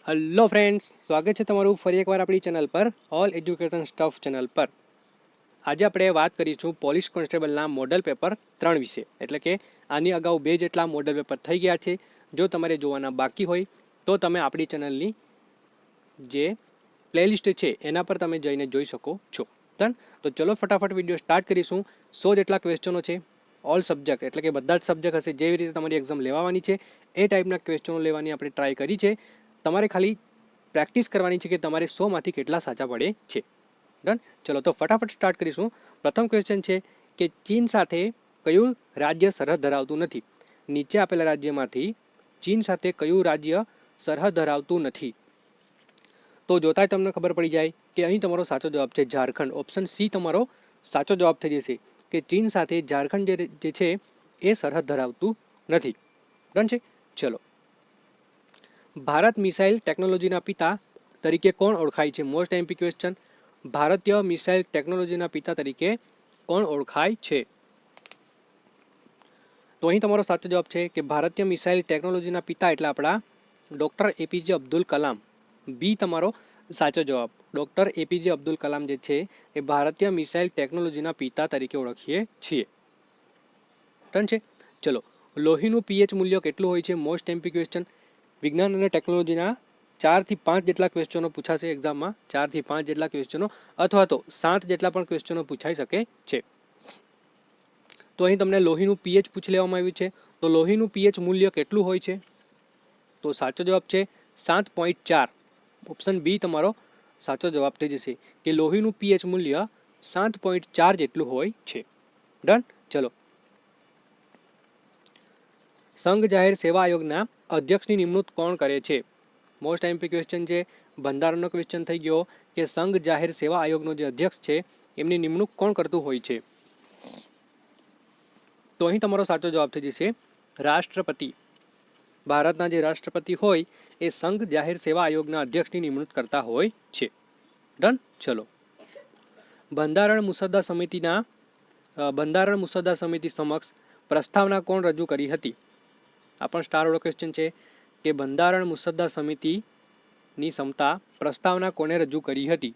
Hello friends, સ્વાગત છે તમારું ફરી એકવાર આપણી ચેનલ પર, ઓલ એજ્યુકેશન સ્ટફ ચેનલ પર. આજે આપણે વાત કરીશું પોલીસ કોન્સ્ટેબલના મોડલ પેપર 3 વિશે. એટલે કે આની અગાઉ 2 જેટલા મોડલ પેપર થઈ ગયા છે. જો તમારે જોવાના બાકી હોય તો તમે આપણી ચેનલની જે પ્લેલિસ્ટ છે એના પર તમે જઈને જોઈ શકો છો. ડન. તો ચલો ફટાફટ વિડીયો સ્ટાર્ટ કરીશું. 100 જેટલા ક્વેશ્ચનો છે, ઓલ સબ્જેક્ટ એટલે કે બધા જ સબ્જેક્ટ હશે. જેવી રીતે તમારી એક્ઝામ લેવાની છે એ ટાઈપના ક્વેશ્ચનો લેવાની આપણે ટ્રાય કરી છે. તમારે ખાલી પ્રેક્ટિસ કરવાની છે કે તમારે 100માંથી કેટલા સાચા પડે છે. ડન. ચલો તો ફટાફટ સ્ટાર્ટ કરીશું. પ્રથમ ક્વેશ્ચન છે કે ચીન સાથે કયું રાજ્ય સરહદ ધરાવતું નથી? નીચે આપેલા રાજ્યમાંથી ચીન સાથે કયું રાજ્ય સરહદ ધરાવતું નથી? તો જોતા તમને ખબર પડી જાય કે અહીં તમારો સાચો જવાબ છે ઝારખંડ. ઓપ્શન સી તમારો સાચો જવાબ થઈ જશે કે ચીન સાથે ઝારખંડ જે છે એ સરહદ ધરાવતું નથી. ડન છે. ચલો, ભારત મિસાઇલ ટેકનોલોજીના પિતા તરીકે કોણ ઓળખાય છે? Most MP question. ભારતીય મિસાઇલ ટેકનોલોજીના પિતા તરીકે કોણ ઓળખાય છે? તો અહીં તમારો સાચો જવાબ છે કે ભારતીય મિસાઇલ ટેકનોલોજીના પિતા એટલે આપણા ડૉક્ટર એપીજે અબ્દુલ કલામ. બી તમારો સાચો જવાબ. ડૉક્ટર એપીજે અબ્દુલ કલામ જે છે એ ભારતીય મિસાઇલ ટેકનોલોજીના પિતા તરીકે ઓળખીએ છીએ. ડન છે. ચલો, લોહીનું પીએચ મૂલ્ય કેટલું હોય છે? Most MP question. વિજ્ઞાન અને ટેકનોલોજીના 4 થી 5 જેટલા ક્વેશ્ચનો પૂછાશે એક્ઝામમાં. 4 થી 5 જેટલા ક્વેશ્ચનો અથવા તો 7 જેટલા પણ ક્વેશ્ચનો પૂછાઈ શકે છે. તો અહીં તમને લોહીનું પીએચ પૂછી લેવામાં આવ્યું છે. તો લોહીનું પીએચ મૂલ્ય કેટલું હોય છે? તો સાચો જવાબ છે 7.4. ઓપ્શન બી તમારો સાચો જવાબ થઈ જશે કે લોહીનું પીએચ મૂલ્ય 7.4 જેટલું હોય છે. ડન. ચલો, સંઘ જાહેર સેવા આયોગના અધ્યક્ષની નિમણૂક કોણ કરે છે? મોસ્ટ એમપી ક્વેશ્ચન છે. બંધારણનો ક્વેશ્ચન થઈ ગયો કે સંઘ જાહેર સેવા આયોગનો જે અધ્યક્ષ છે એમની નિમણૂક કોણ કરતું હોય છે? તો અહીં તમારો સાચો જવાબ થઈ જશે રાષ્ટ્રપતિ. ભારતના જે રાષ્ટ્રપતિ હોય એ સંઘ જાહેર સેવા આયોગના અધ્યક્ષની નિમણૂક કરતા હોય છે. ડન. ચલો, બંધારણ મુસદ્દા સમિતિ સમક્ષ પ્રસ્તાવના કોણ રજૂ કરી હતી? આ પણ સ્ટાર વાળો ક્વેશ્ચન છે કે બંધારણ મુસદ્દા સમિતિની ક્ષમતા પ્રસ્તાવના કોને રજૂ કરી હતી?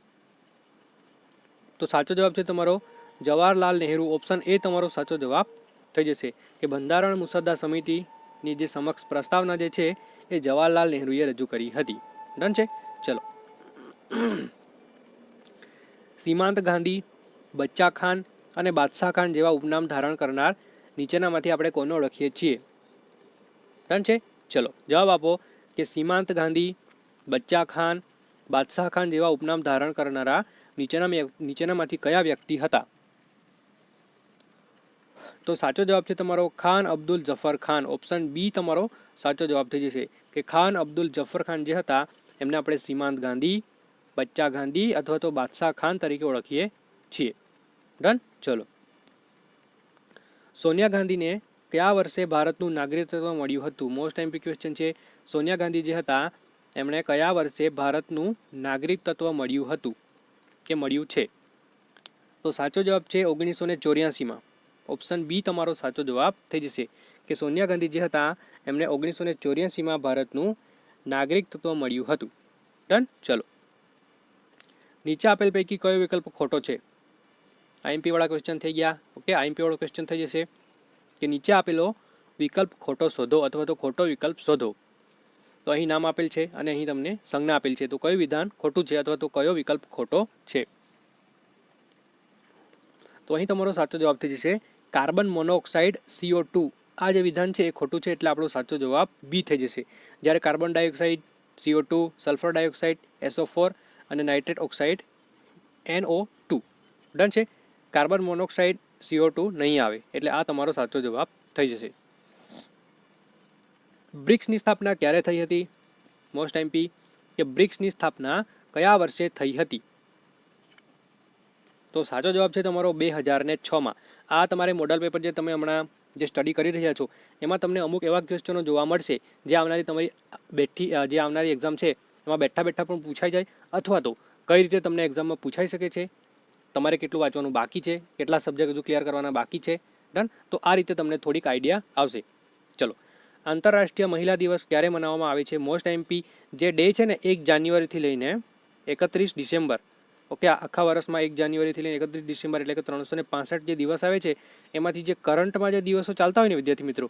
તો સાચો જવાબ છે તમારો જવાહરલાલ નહેરુ. ઓપ્શન એ તમારો સાચો જવાબ થઈ જશે કે બંધારણ મુસદ્દા સમિતિની જે સમક્ષ પ્રસ્તાવના જે છે એ જવાહરલાલ નહેરુએ રજૂ કરી હતી. ડન છે. ચલો, સીમાંત ગાંધી, બચ્ચા ખાન અને બાદશાહ ખાન જેવા ઉપનામ ધારણ કરનાર નીચેનામાંથી આપણે કોને ઓળખીએ છીએ? ડન છે. ચલો, જવાબ આપો કે સીમાંત ગાંધી, બચ્ચા ખાન, બાદશાહ ખાન જેવા ઉપનામ ધારણ કરનારા નીચેનામાંથી કયા વ્યક્તિ હતા? તો સાચો જવાબ છે તમારો ખાન અબ્દુલ જફર ખાન. ઓપ્શન બી તમારો સાચો જવાબ થઈ જશે કે ખાન અબ્દુલ જફર ખાન જે હતા એમને આપણે સીમાંત ગાંધી, બચ્ચા ગાંધી અથવા તો બાદશાહ ખાન તરીકે ઓળખીએ છીએ. ડન. ચલો, સોનિયા ગાંધીને કયા વર્ષે ભારતનું નાગરિકત્વ મળ્યું હતું? મોસ્ટ એમપી ક્વેશ્ચન છે. સોનિયા ગાંધી જે હતા એમણે કયા વર્ષે ભારતનું નાગરિકત્વ મળ્યું હતું કે મળ્યું છે? તો સાચો જવાબ છે 1984માં. ઓપ્શન બી તમારો સાચો જવાબ થઈ જશે કે સોનિયા ગાંધી જે હતા એમને 1984માં ભારતનું નાગરિકત્વ મળ્યું હતું. ડન. ચલો, નીચે આપેલ પૈકી કયો વિકલ્પ ખોટો છે? આઈએમપી વાળા ક્વેશ્ચન થઈ ગયા. ઓકે, આઈએમપી વાળો ક્વેશ્ચન થઈ જશે કે નીચે આપેલો વિકલ્પ ખોટો શોધો અથવા તો ખોટો વિકલ્પ શોધો. તો અહીં નામ આપેલ છે અને અહીં તમને સંજ્ઞા આપેલ છે. તો કયું વિધાન ખોટું છે અથવા તો કયો વિકલ્પ ખોટો છે? તો અહીં તમારો સાચો જવાબ થઈ જશે કાર્બન મોનોક્સાઇડ CO2. આ જે વિધાન છે એ ખોટું છે એટલે આપણો સાચો જવાબ બી થઈ જશે. જ્યારે carbon dioxide CO2, sulphur dioxide SO4 અને નાઇટ્રેટ ઓક્સાઇડ NO2. ડન છે. કાર્બન મોનોક્સાઇડ CO2 નહીં આવે એટલે આ તમારો સાચો જવાબ થઈ જશે. બ્રિક્સની સ્થાપના ક્યારે થઈ હતી? મોસ્ટ એમપી કે બ્રિક્સની સ્થાપના કયા વર્ષે થઈ હતી? તો સાચો જવાબ છે તમારો 2006માં. આ તમારે મોડલ પેપર જે તમે હમણાં જે સ્ટડી કરી રહ્યા છો એમાં તમને અમુક એવા ક્વેશ્ચનો જોવા મળશે જે આવનારી તમારી જે આવનારી એક્ઝામ છે એમાં બેઠા પણ પૂછાઈ જાય અથવા તો કઈ રીતે તમને એક્ઝામમાં પૂછાઈ શકે છે, તમારે કેટલું વાંચવાનું બાકી છે, કેટલા સબ્જેક્ટ હજુ ક્લિયર કરવાના બાકી છે. ડન. તો આ રીતે તમને થોડીક આઈડિયા આવશે. ચલો, આંતરરાષ્ટ્રીય મહિલા દિવસ ક્યારે મનાવવામાં આવે છે? મોસ્ટ એમપી જે ડે છે ને 1 જાન્યુઆરીથી લઈને 31 ડિસેમ્બર, ઓકે, આખા વર્ષમાં 1 જાન્યુઆરીથી લઈને 31 ડિસેમ્બર એટલે કે 365 જે દિવસ આવે છે એમાંથી જે કરંટમાં જે દિવસો ચાલતા હોય ને વિદ્યાર્થી મિત્રો,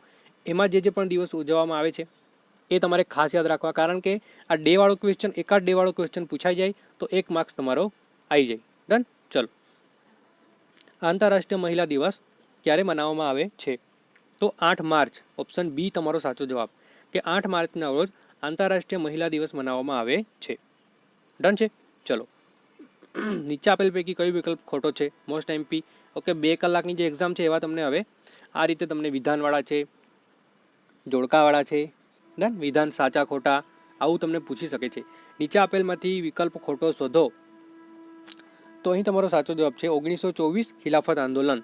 એમાં જે પણ દિવસ ઉજવવામાં આવે છે એ તમારે ખાસ યાદ રાખવા, કારણ કે આ ડે વાળો ક્વેશ્ચન, એકાદ ડે વાળો ક્વેશ્ચન પૂછાઈ જાય તો 1 માર્ક્સ તમારો આવી જાય. ડન. ચલો, આંતરરાષ્ટ્રીય મહિલા દિવસ ક્યારે મનાવવામાં આવે છે? તો 8 માર્ચ, ઓપ્શન બી તમારો સાચો જવાબ, કે 8 માર્ચના રોજ આંતરરાષ્ટ્રીય મહિલા દિવસ મનાવવામાં આવે છે. ડન છે. ચલો, નીચે આપેલ પૈકી કયો વિકલ્પ ખોટો છે? મોસ્ટ એમપી, ઓકે, 2 કલાકની જે એક્ઝામ છે એવા તમને હવે આ રીતે તમને વિધાનવાળા છે, જોડકાવાળા છે, ડન, વિધાન સાચા ખોટા આવું તમને પૂછી શકે છે. નીચે આપેલમાંથી વિકલ્પ ખોટો શોધો. તો અહીં તમારો સાચો જવાબ છે 1924 ખિલાફત આંદોલન.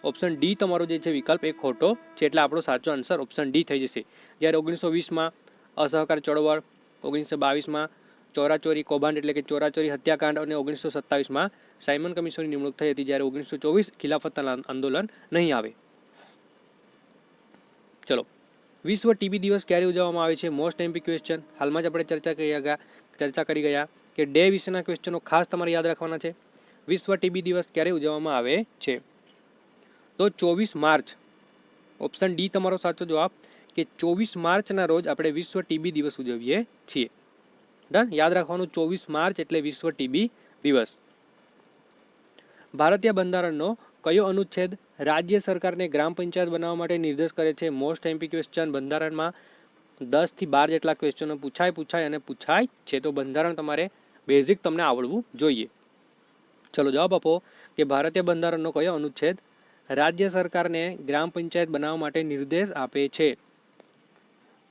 ઓપ્શન ડી તમારો જે છે વિકલ્પ એ ખોટો છે, એટલે આપણો સાચો આન્સર ઓપ્શન ડી થઈ જશે. જ્યારે 1920માં અસહકાર ચળવળ, 1922માં ચોરાચોરી કૌભાંડ એટલે કે ચોરાચોરી હત્યાકાંડ અને 1927માં સાયમન કમિશનની નિમણૂક થઈ હતી. જ્યારે 1924 ખિલાફત આંદોલન નહીં આવે. ચલો, વિશ્વ ટીબી દિવસ ક્યારે ઉજવવામાં આવે છે? Most MP question. હાલમાં જ આપણે ચર્ચા કરી ગયા કે ડે વિશેના ક્વેશ્ચનો ખાસ તમારે યાદ રાખવાના છે. વિશ્વ ટીબી દિવસ ક્યારે ઉજવવામાં આવે છે? તો 24 માર્ચ, ઓપ્શન ડી તમારો સાચો જવાબ, કે 24 માર્ચના રોજ આપણે વિશ્વ ટીબી દિવસ ઉજવીએ છીએ. ડન, યાદ રાખવાનું 24 માર્ચ એટલે વિશ્વ ટીબી દિવસ. ભારતીય બંધારણનો કયો અનુચ્છેદ રાજ્ય સરકારને ગ્રામ પંચાયત બનાવવા માટે નિર્દેશ કરે છે? Most MP question. બંધારણમાં 10 થી 12 જેટલા ક્વેશ્ચનો પૂછાય છે, તો બંધારણ તમારે બેઝિક તમને આવડવું જોઈએ. ચલો, જવાબ આપો કે ભારતીય બંધારણનો કયો અનુચ્છેદ રાજ્ય સરકારને ગ્રામ પંચાયત બનાવવા માટે નિર્દેશ આપે છે?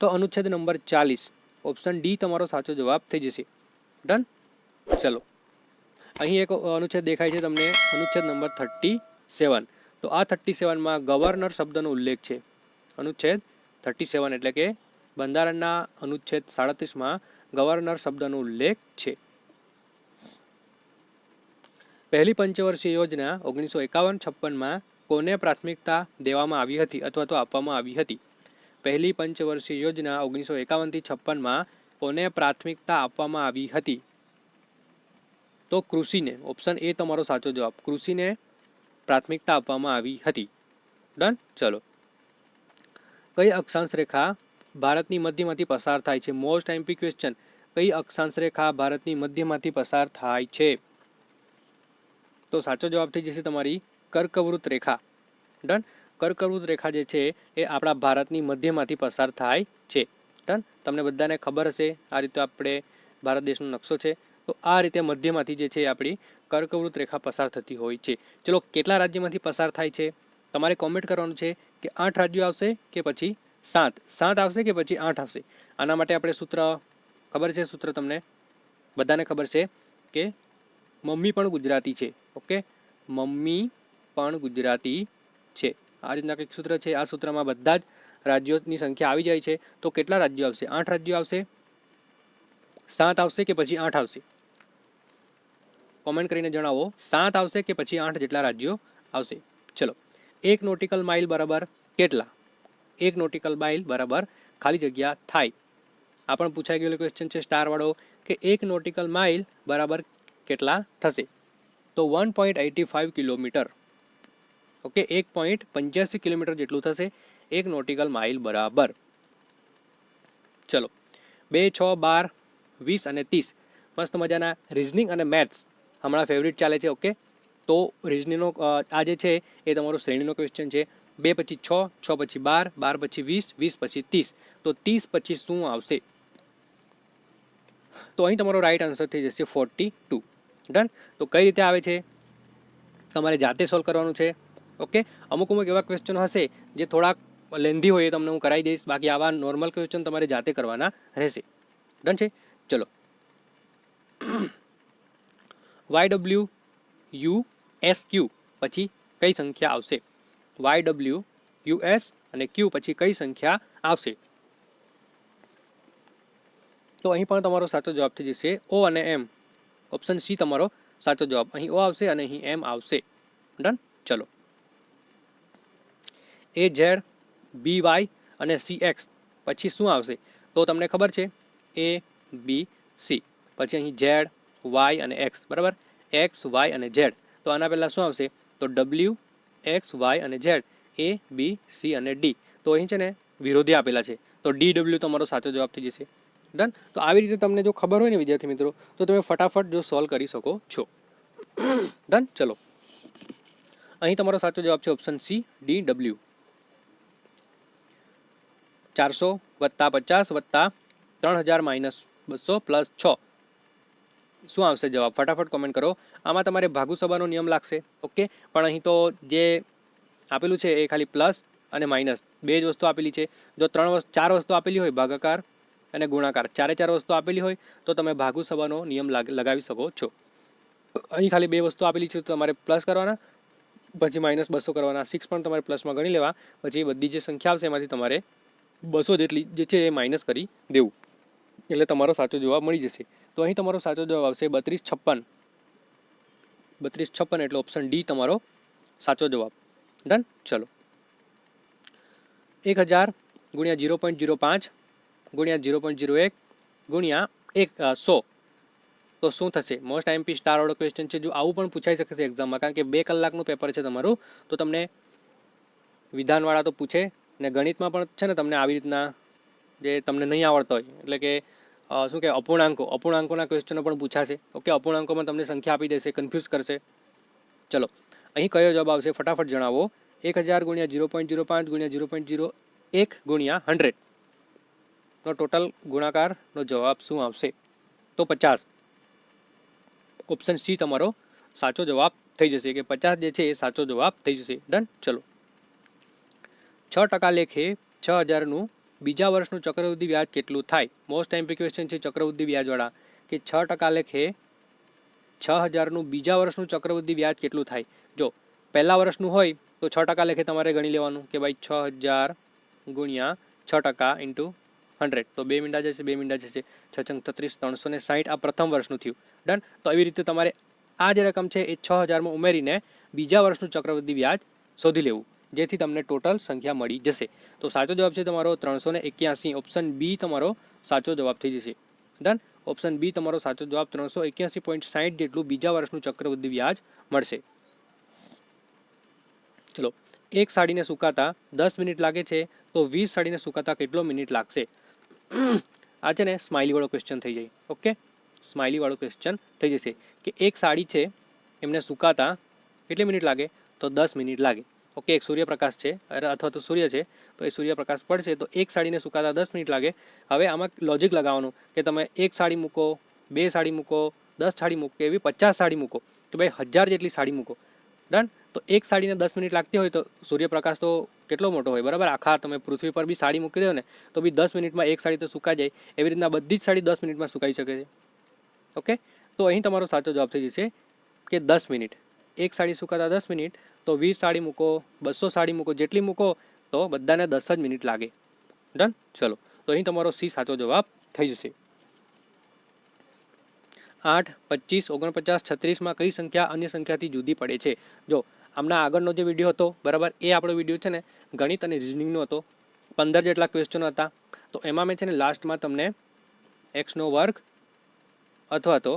તો અનુચ્છેદ નંબર 40, ઓપ્શન ડી તમારો સાચો જવાબ થઈ જશે. ડન. ચલો, અહીં એક અનુચ્છેદ દેખાય છે તમને, અનુચ્છેદ નંબર 37. તો આ 37માં ગવર્નર શબ્દનો ઉલ્લેખ છે. અનુચ્છેદ 37 એટલે કે બંધારણના અનુચ્છેદ 37માં ગવર્નર શબ્દનો ઉલ્લેખ છે. પહેલી પંચવર્ષીય યોજના 1951-56માં કોને પ્રાથમિકતા દેવામાં આવી હતી અથવા તો આપવામાં આવી હતી? પહેલી પંચવર્ષીય યોજના 1951 થી 56માં કોને પ્રાથમિકતા આપવામાં આવી હતી? તો કૃષિને. ઓપ્શન એ તમારો સાચો જવાબ, કૃષિને પ્રાથમિકતા આપવામાં આવી હતી. ડન. ચલો, કઈ અક્ષાંશ રેખા ભારતની મધ્યમાંથી પસાર થાય છે? Most MP question. કઈ અક્ષાંશ રેખા ભારતની મધ્યમાંથી પસાર થાય છે? તો સાચો જવાબ થઈ જશે તમારી કર્કવૃત રેખા. ડન. કર્કવૃત રેખા જે છે એ આપણા ભારતની મધ્યમાંથી પસાર થાય છે. ડન. તમને બધાને ખબર હશે આ રીતે આપણે ભારત દેશનો નકશો છે, તો આ રીતે મધ્યમાંથી જે છે આપણી કર્કવૃત રેખા પસાર થતી હોય છે. ચલો, કેટલા રાજ્યમાંથી પસાર થાય છે? તમારે કોમેન્ટ કરવાનું છે કે 8 રાજ્યો આવશે કે પછી 7 આવશે કે પછી 8 આવશે. આના માટે આપણે સૂત્ર ખબર છે, સૂત્ર તમને બધાને ખબર છે કે મમ્મી પણ ગુજરાતી છે. ઓકે, મમ્મી પણ ગુજરાતી છે, આ રીતના કંઈક સૂત્ર છે. આ સૂત્રમાં બધા જ રાજ્યોની સંખ્યા આવી જાય છે. તો કેટલા રાજ્યો આવશે? 8 રાજ્યો આવશે, 7 આવશે કે પછી 8 આવશે? કોમેન્ટ કરીને જણાવો, 7 આવશે કે પછી 8 જેટલા રાજ્યો આવશે? ચલો, 1 નોટિકલ માઇલ બરાબર કેટલા? 1 નોટિકલ માઇલ બરાબર ખાલી જગ્યા થાય. આ પણ પૂછાઈ ગયેલો ક્વેશ્ચન છે સ્ટાર વાળો, કે 1 નોટિકલ માઇલ બરાબર કેટલા થશે? તો 1.85 કિલોમીટર. ઓકે, 1.85 કિલોમીટર જેટલું થશે 1 નોટિકલ માઇલ બરાબર. ચલો, 2, 6, 12, 20 અને 30 મસ્ત મજાના રિઝનિંગ અને મેથ્સ હમણાં ફેવરિટ ચાલે છે. ઓકે, તો રિઝનિંગનો આ જે છે એ તમારો શ્રેણીનો ક્વેશ્ચન છે. 2 પછી 6, 6 પછી 12, 12 પછી 20, 20 પછી 30, તો 30 પછી શું આવશે? તો અહીં તમારો રાઈટ આન્સર થઈ જશે 42. ડન. તો કઈ રીતે આવે છે તમારે જાતે સોલ્વ કરવાનું છે. ઓકે, અમુક એવા ક્વેશ્ચન હશે જે થોડાક લેન્ધી હોય, એ તમને હું કરાવી દઈશ. બાકી આવા નોર્મલ ક્વેશ્ચન તમારે જાતે કરવાના રહેશે. ડન છે. ચલો, YWUSQ પછી કઈ સંખ્યા આવશે? YWUS અને Q પછી કઈ સંખ્યા આવશે? તો અહીં પણ તમારો સાચો જવાબ થઈ જશે O અને M. ઓપ્શન સી તમારો સાચો જવાબ. અહીં O આવશે અને અહીં M આવશે. ડન. ચલો, AZ, BY અને CX પછી શું આવશે તો તમને ખબર છે A B C, પછી અહીં Z Y અને X, બરાબર, X Y અને Z. તો આના પહેલાં શું આવશે તો W X Y અને Z, A B C અને D. તો અહીં છે ને વિરોધી આપેલા છે, તો DW તમારો સાચો જવાબ થઈ જશે. ડન. તો આવી રીતે તમને જો ખબર હોય ને વિદ્યાર્થી મિત્રો, તો તમે ફટાફટ જો સોલ્વ કરી શકો છો. ડન. ચલો, અહીં તમારો સાચો જવાબ છે ઓપ્શન સી DW. 400 + 50 + 3000 - 200 + 6 શું આવશે જવાબ? ફટાફટ કોમેન્ટ કરો. આમાં તમારે ભાગુ સભાનો નિયમ લાગશે. ઓકે, પણ અહીં તો જે આપેલું છે એ ખાલી પ્લસ અને માઇનસ બે જ વસ્તુ આપેલી છે. જો 4 વસ્તુ આપેલી હોય, ભાગાકાર અને ગુણાકાર, ચારે વસ્તુ આપેલી હોય તો તમે ભાગુ સભાનો નિયમ લગાવી શકો છો. અહીં ખાલી બે વસ્તુ આપેલી છે તો તમારે પ્લસ કરવાના, પછી -200 કરવાના. 6 પણ તમારે પ્લસમાં ગણી લેવા, પછી બધી જે સંખ્યા આવશે એમાંથી તમારે 200 જેટલી જે છે એ માઇનસ કરી દેવું, એટલે તમારો સાચો જવાબ મળી જશે. તો અહીં તમારો સાચો જવાબ આવશે 3256. 3256 એટલે ઓપ્શન ડી તમારો સાચો જવાબ. ડન. ચલો, 1000 × 0.05 × 0.01 × 100 તો શું થશે? મોસ્ટ આઈએમપી સ્ટાર વાળો ક્વેશ્ચન છે. જો આવું પણ પૂછાઈ શકે છે એક્ઝામમાં, કારણ કે 2 કલાકનું પેપર છે તમારું, તો તમને વિધાનવાળા તો પૂછે ને ગણિતમાં પણ છે ને તમને આવી રીતના જે તમને નહીં આવડતા હોય, એટલે કે શું કે અપૂર્ણાંકોના ક્વેશ્ચનો પણ પૂછાશે. ઓકે, અપૂર્ણાંકોમાં તમને સંખ્યા આપી દેશે, કન્ફ્યુઝ કરશે. ચલો, અહીં કયો જવાબ આવશે ફટાફટ જણાવો. 1000 × 0.05 × 0.01 × 100 નો ટોટલ ગુણાકારનો જવાબ શું આવશે? તો 50. ઓપ્શન સી તમારો સાચો જવાબ થઈ જશે, કે 50 જે છે એ સાચો જવાબ થઈ જશે. ડન. ચલો, 6% લેખે 6000નું બીજા વર્ષનું ચક્રવૃદ્ધિ વ્યાજ કેટલું થાય? મોસ્ટ આઈએમપી ક્વેશ્ચન છે ચક્રવૃદ્ધિ વ્યાજવાળા, કે 6% લેખે 6000નું બીજા વર્ષનું ચક્રવૃદ્ધિ વ્યાજ કેટલું થાય? જો પહેલા વર્ષનું હોય તો 6% લેખે તમારે ગણી લેવાનું, કે ભાઈ 6000 × 6% × 100, તો 2 મીંડા જશે, 2 મીંડા જશે, 6 × 36 360. આ પ્રથમ વર્ષનું થયું. ડન. તો એવી રીતે તમારે આ જે રકમ છે એ 6000માં ઉમેરીને બીજા વર્ષનું ચક્રવૃદ્ધિ વ્યાજ શોધી લેવું, જેથી તમને ટોટલ સંખ્યા મળી જશે. તો સાચો જવાબ છે તમારો 381. ઓપ્શન બી તમારો સાચો જવાબ થઈ જશે. ડન. ઓપ્શન બી તમારો સાચો જવાબ. 381.60 જેટલું બીજા વર્ષનું ચક્રવૃદ્ધિ વ્યાજ મળશે. ચલો, એક સાડીને સુકાતા 10 મિનિટ લાગે છે, તો 20 સાડીને સુકાતા કેટલો મિનિટ લાગશે? આ છે ને સ્માઇલી વાળો ક્વેશ્ચન થઈ જાય. ઓકે, સ્માઇલી વાળો ક્વેશ્ચન થઈ જશે, કે એક સાડી છે એમને સુકાતા કેટલી મિનિટ લાગે? તો 10 મિનિટ લાગે. ઓકે, એક સૂર્યપ્રકાશ છે અથવા તો સૂર્ય છે, તો એ સૂર્યપ્રકાશ પડશે તો એક સાડીને સુકાતા 10 મિનિટ લાગે. હવે આમાં લોજિક લગાવવાનું કે તમે એક સાડી મૂકો, 2 સાડી મૂકો, 10 સાડી મૂકો, એવી 50 સાડી મૂકો, કે ભાઈ 1000 જેટલી સાડી મૂકો. ડન. તો એક સાડીને 10 મિનિટ લાગતી હોય તો સૂર્યપ્રકાશ તો કેટલો મોટો હોય, બરાબર? આખા તમે પૃથ્વી પર બી સાડી મૂકી દો ને તો બી 10 મિનિટમાં એક સાડી તો સુકાઈ જાય. એવી રીતના બધી જ સાડી 10 મિનિટમાં સુકાઈ શકે છે. ઓકે, તો અહીં તમારો સાચો જવાબ થઈ જશે કે 10 મિનિટ. એક સાડી સુકાતા 10 મિનિટ, તો 20 સાડી મૂકો, 200 સાડી મૂકો, જેટલી મૂકો તો બધાને 10 જ મિનિટ લાગે. ડન. ચલો, તો અહીં તમારો સી સાચો જવાબ થઈ જશે. 8, 25, 49, 36માં કઈ સંખ્યા અન્ય સંખ્યાથી જુદી પડે છે? જો આમના આગળનો જે વિડીયો હતો, બરાબર, એ આપણો વિડીયો છે ને ગણિત અને રિઝનિંગનો હતો. 15 જેટલા ક્વેશ્ચનો હતા. તો એમાં મેં છે ને લાસ્ટમાં તમને એક્સનો વર્ગ અથવા તો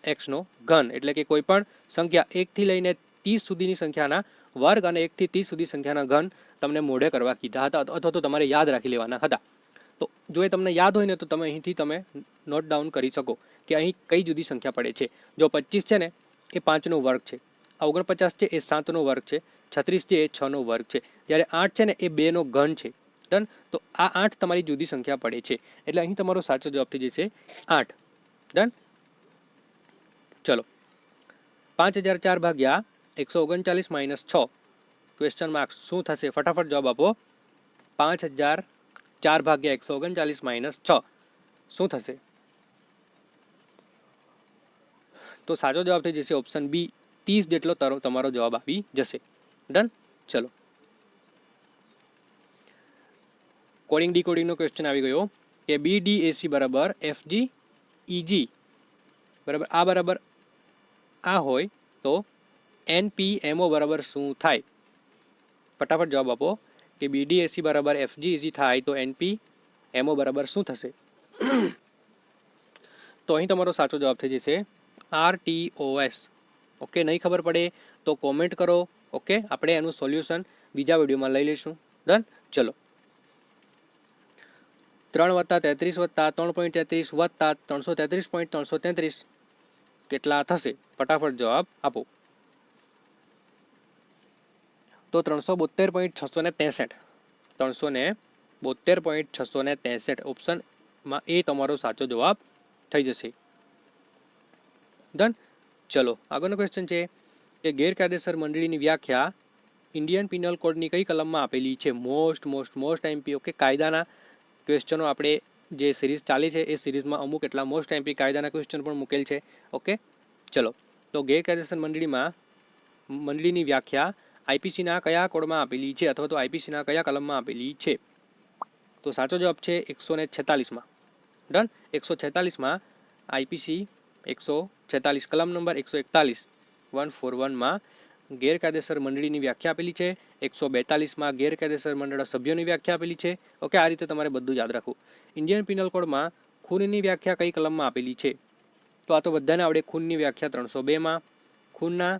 એક્સનો ઘન, એટલે કે કોઈ પણ સંખ્યા 1 થી લઈને 30 સુધીની સંખ્યાના વર્ગ અને 1 થી 30 સુધી સંખ્યાના ઘન તમને મોઢે કરવા કીધા હતા, અથવા તો તમારે યાદ રાખી લેવાના હતા. તો જો એ તમને યાદ હોય ને તો તમે અહીંથી તમે નોટ ડાઉન કરી શકો કે અહીં કઈ જુદી સંખ્યા પડે છે. જો 25 છે ને એ 5નો વર્ગ છે, 49 છે એ 7નો વર્ગ છે, 36 છે એ 6નો વર્ગ છે, જ્યારે 8 છે ને એ 2નો ઘન છે. ડન. તો આ 8 તમારી જુદી સંખ્યા પડે છે, એટલે અહીં તમારો સાચો જવાબ થઈ જશે 8. ડન. ચલો, 5004 ભાગ્યા 139 - 6 ક્વેશ્ચન માર્ક્સ શું થશે? ફટાફટ જવાબ આપો. 5004 ભાગ્યા 139 - 6 શું થશે? તો સાચો જવાબ થઈ જશે ઓપ્શન બી 30 જેટલો તમારો જવાબ આવી જશે. ડન. ચલો, કોડિંગ ડીકોડિંગનો ક્વેશ્ચન આવી ગયો, કે BDAC બરાબર FG EG બરાબર આ બરાબર આ હોય તો NPMO બરાબર શું થાય? ફટાફટ જવાબ આપો, કે BDAC બરાબર FG EG થાય તો NP એમઓ બરાબર શું થશે? તો અહીં તમારો સાચો જવાબ થઈ જશે RTOS. ઓકે, નહીં ખબર પડે તો કોમેન્ટ કરો. ઓકે, આપણે એનું સોલ્યુશન બીજા વિડીયોમાં લઈ લઈશું. ડન. ચલો, 3 + 33 + 3.33 + 333.333 કેટલા થશે? ફટાફટ જવાબ આપો. તો 372.663, 372.663 ઓપ્શનમાં એ તમારો સાચો જવાબ થઈ જશે. ડન. ચલો, આગળનો ક્વેશ્ચન છે કે ગેરકાયદેસર મંડળીની વ્યાખ્યા ઇન્ડિયન પિનલ કોડની કઈ કલમમાં આપેલી છે? Most MP. ઓકે, કાયદાના ક્વેશ્ચનો આપણે જે સિરીઝ ચાલી છે એ સિરીઝમાં અમુક એટલા મોસ્ટ એમપી કાયદાના ક્વેશ્ચન પણ મૂકેલ છે. ઓકે, ચલો, તો ગેરકાયદેસર મંડળીની વ્યાખ્યા આઈપીસીના કયા કોડમાં આપેલી છે, અથવા તો આઈપીસીના કયા કલમમાં આપેલી છે? તો સાચો જવાબ છે 146માં. ડન. 146માં આઈપીસી 146 કલમ નંબર 141માં ગેરકાયદેસર મંડળીની વ્યાખ્યા આપેલી છે. 142માં ગેરકાયદેસર મંડળ સભ્યોની વ્યાખ્યા આપેલી છે. ઓકે, આ રીતે તમારે બધું યાદ રાખવું. ઇન્ડિયન પિનલ કોડમાં ખૂનની વ્યાખ્યા કઈ કલમમાં આપેલી છે? તો આ તો બધાને આવડે. ખૂનની વ્યાખ્યા 302માં. ખૂનના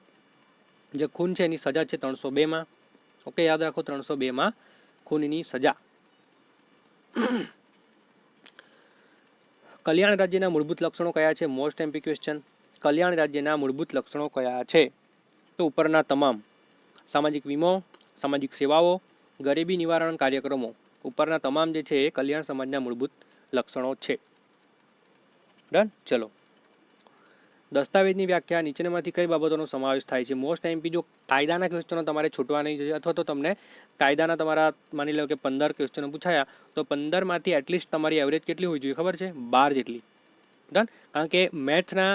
જે ખૂન છે એની સજા છે 302માં. ઓકે, યાદ રાખો, 302માં ખૂનની સજા. કલ્યાણ રાજ્યના મૂળભૂત લક્ષણો કયા છે? Most MP question. કલ્યાણ રાજ્યના મૂળભૂત લક્ષણો કયા છે? તો ઉપરના તમામ. સામાજિક વીમો, સામાજિક સેવાઓ, ગરીબી નિવારણ કાર્યક્રમો. ઉપરના તમામ જે છે એ કલ્યાણ સમાજના મૂળભૂત લક્ષણો છે. ડન. ચલો, દસ્તાવેજની વ્યાખ્યા નીચેનામાંથી કઈ બાબતોનો સમાવેશ થાય છે? Most MP. જો કાયદાના ક્વેશ્ચનો તમારે છૂટવા નહીં જોઈએ, અથવા તો તમને કાયદાના તમારા માની લો કે 15 ક્વેશ્ચનો પૂછાયા, તો 15માંથી એટલીસ્ટ તમારી એવરેજ કેટલી હોવી જોઈએ ખબર છે? 12 જેટલી. ડન. કારણ કે મેથ્સના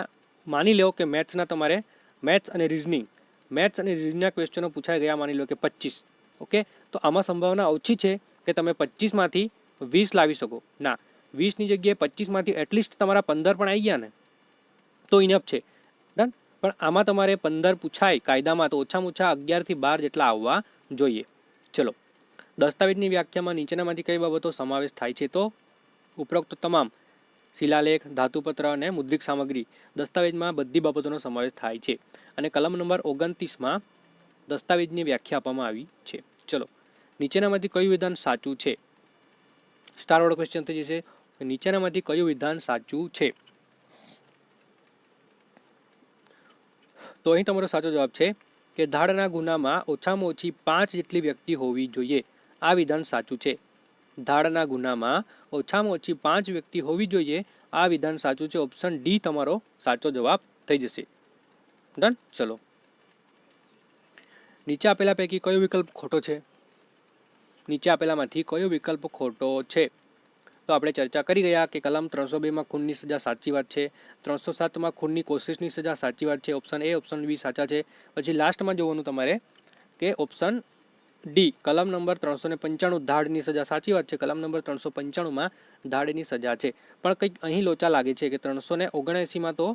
માની લો કે મેથ્સના તમારે મેથ્સ અને રિઝનિંગના ક્વેશ્ચનો પૂછાઈ ગયા માની લો કે 25. ઓકે, તો આમાં સંભાવના ઓછી છે કે તમે 25માંથી 20 લાવી શકો. ના, 20ની જગ્યાએ 25માંથી એટલીસ્ટ તમારા 15 પણ આવી ગયા ને તો ઇનફ છે. ડન. પણ આમાં તમારે 15 પૂછાય કાયદામાં, તો ઓછામાં ઓછા 11થી 12 જેટલા આવવા જોઈએ. ચલો, દસ્તાવેજની વ્યાખ્યામાં નીચેનામાંથી કઈ બાબતો સમાવેશ થાય છે? તો ઉપરોક્ત તમામ. શિલાલેખ, ધાતુપત્ર અને મુદ્રિત સામગ્રી. દસ્તાવેજમાં બધી બાબતોનો સમાવેશ થાય છે. અને કલમ નંબર 29માં દસ્તાવેજની વ્યાખ્યા આપવામાં આવી છે. ચલો, નીચેનામાંથી કયું વિધાન સાચું છે? સ્ટારવાળો ક્વેશ્ચન થઈ જશે. નીચેનામાંથી કયું વિધાન સાચું છે? તો અહીં તમારો સાચો જવાબ છે કે ધાડના ગુનામાં ઓછામાં ઓછી 5 જેટલી વ્યક્તિ હોવી જોઈએ. આ વિધાન સાચું છે. ધાડના ગુનામાં ઓછામાં ઓછી 5 વ્યક્તિ હોવી જોઈએ. આ વિધાન સાચું છે. ઓપ્શન ડી તમારો સાચો જવાબ થઈ જશે. ડન. ચલો, નીચે આપેલા પૈકી કયો વિકલ્પ ખોટો છે? નીચે આપેલામાંથી કયો વિકલ્પ ખોટો છે? તો આપણે ચર્ચા કરી ગયા કે કલમ 302માં ખૂનની સજા સાચી વાત છે. 307માં ખૂનની કોશિશની સજા સાચી વાત છે. ઓપ્શન એ, ઓપ્શન બી સાચા છે. પછી લાસ્ટમાં જોવાનું તમારે કે ઓપ્શન ડી કલમ નંબર 395 ધાડની સજા સાચી વાત છે. કલમ નંબર 395માં ધાડની સજા છે. પણ કંઈક અહીં લોચા લાગે છે કે 379માં તો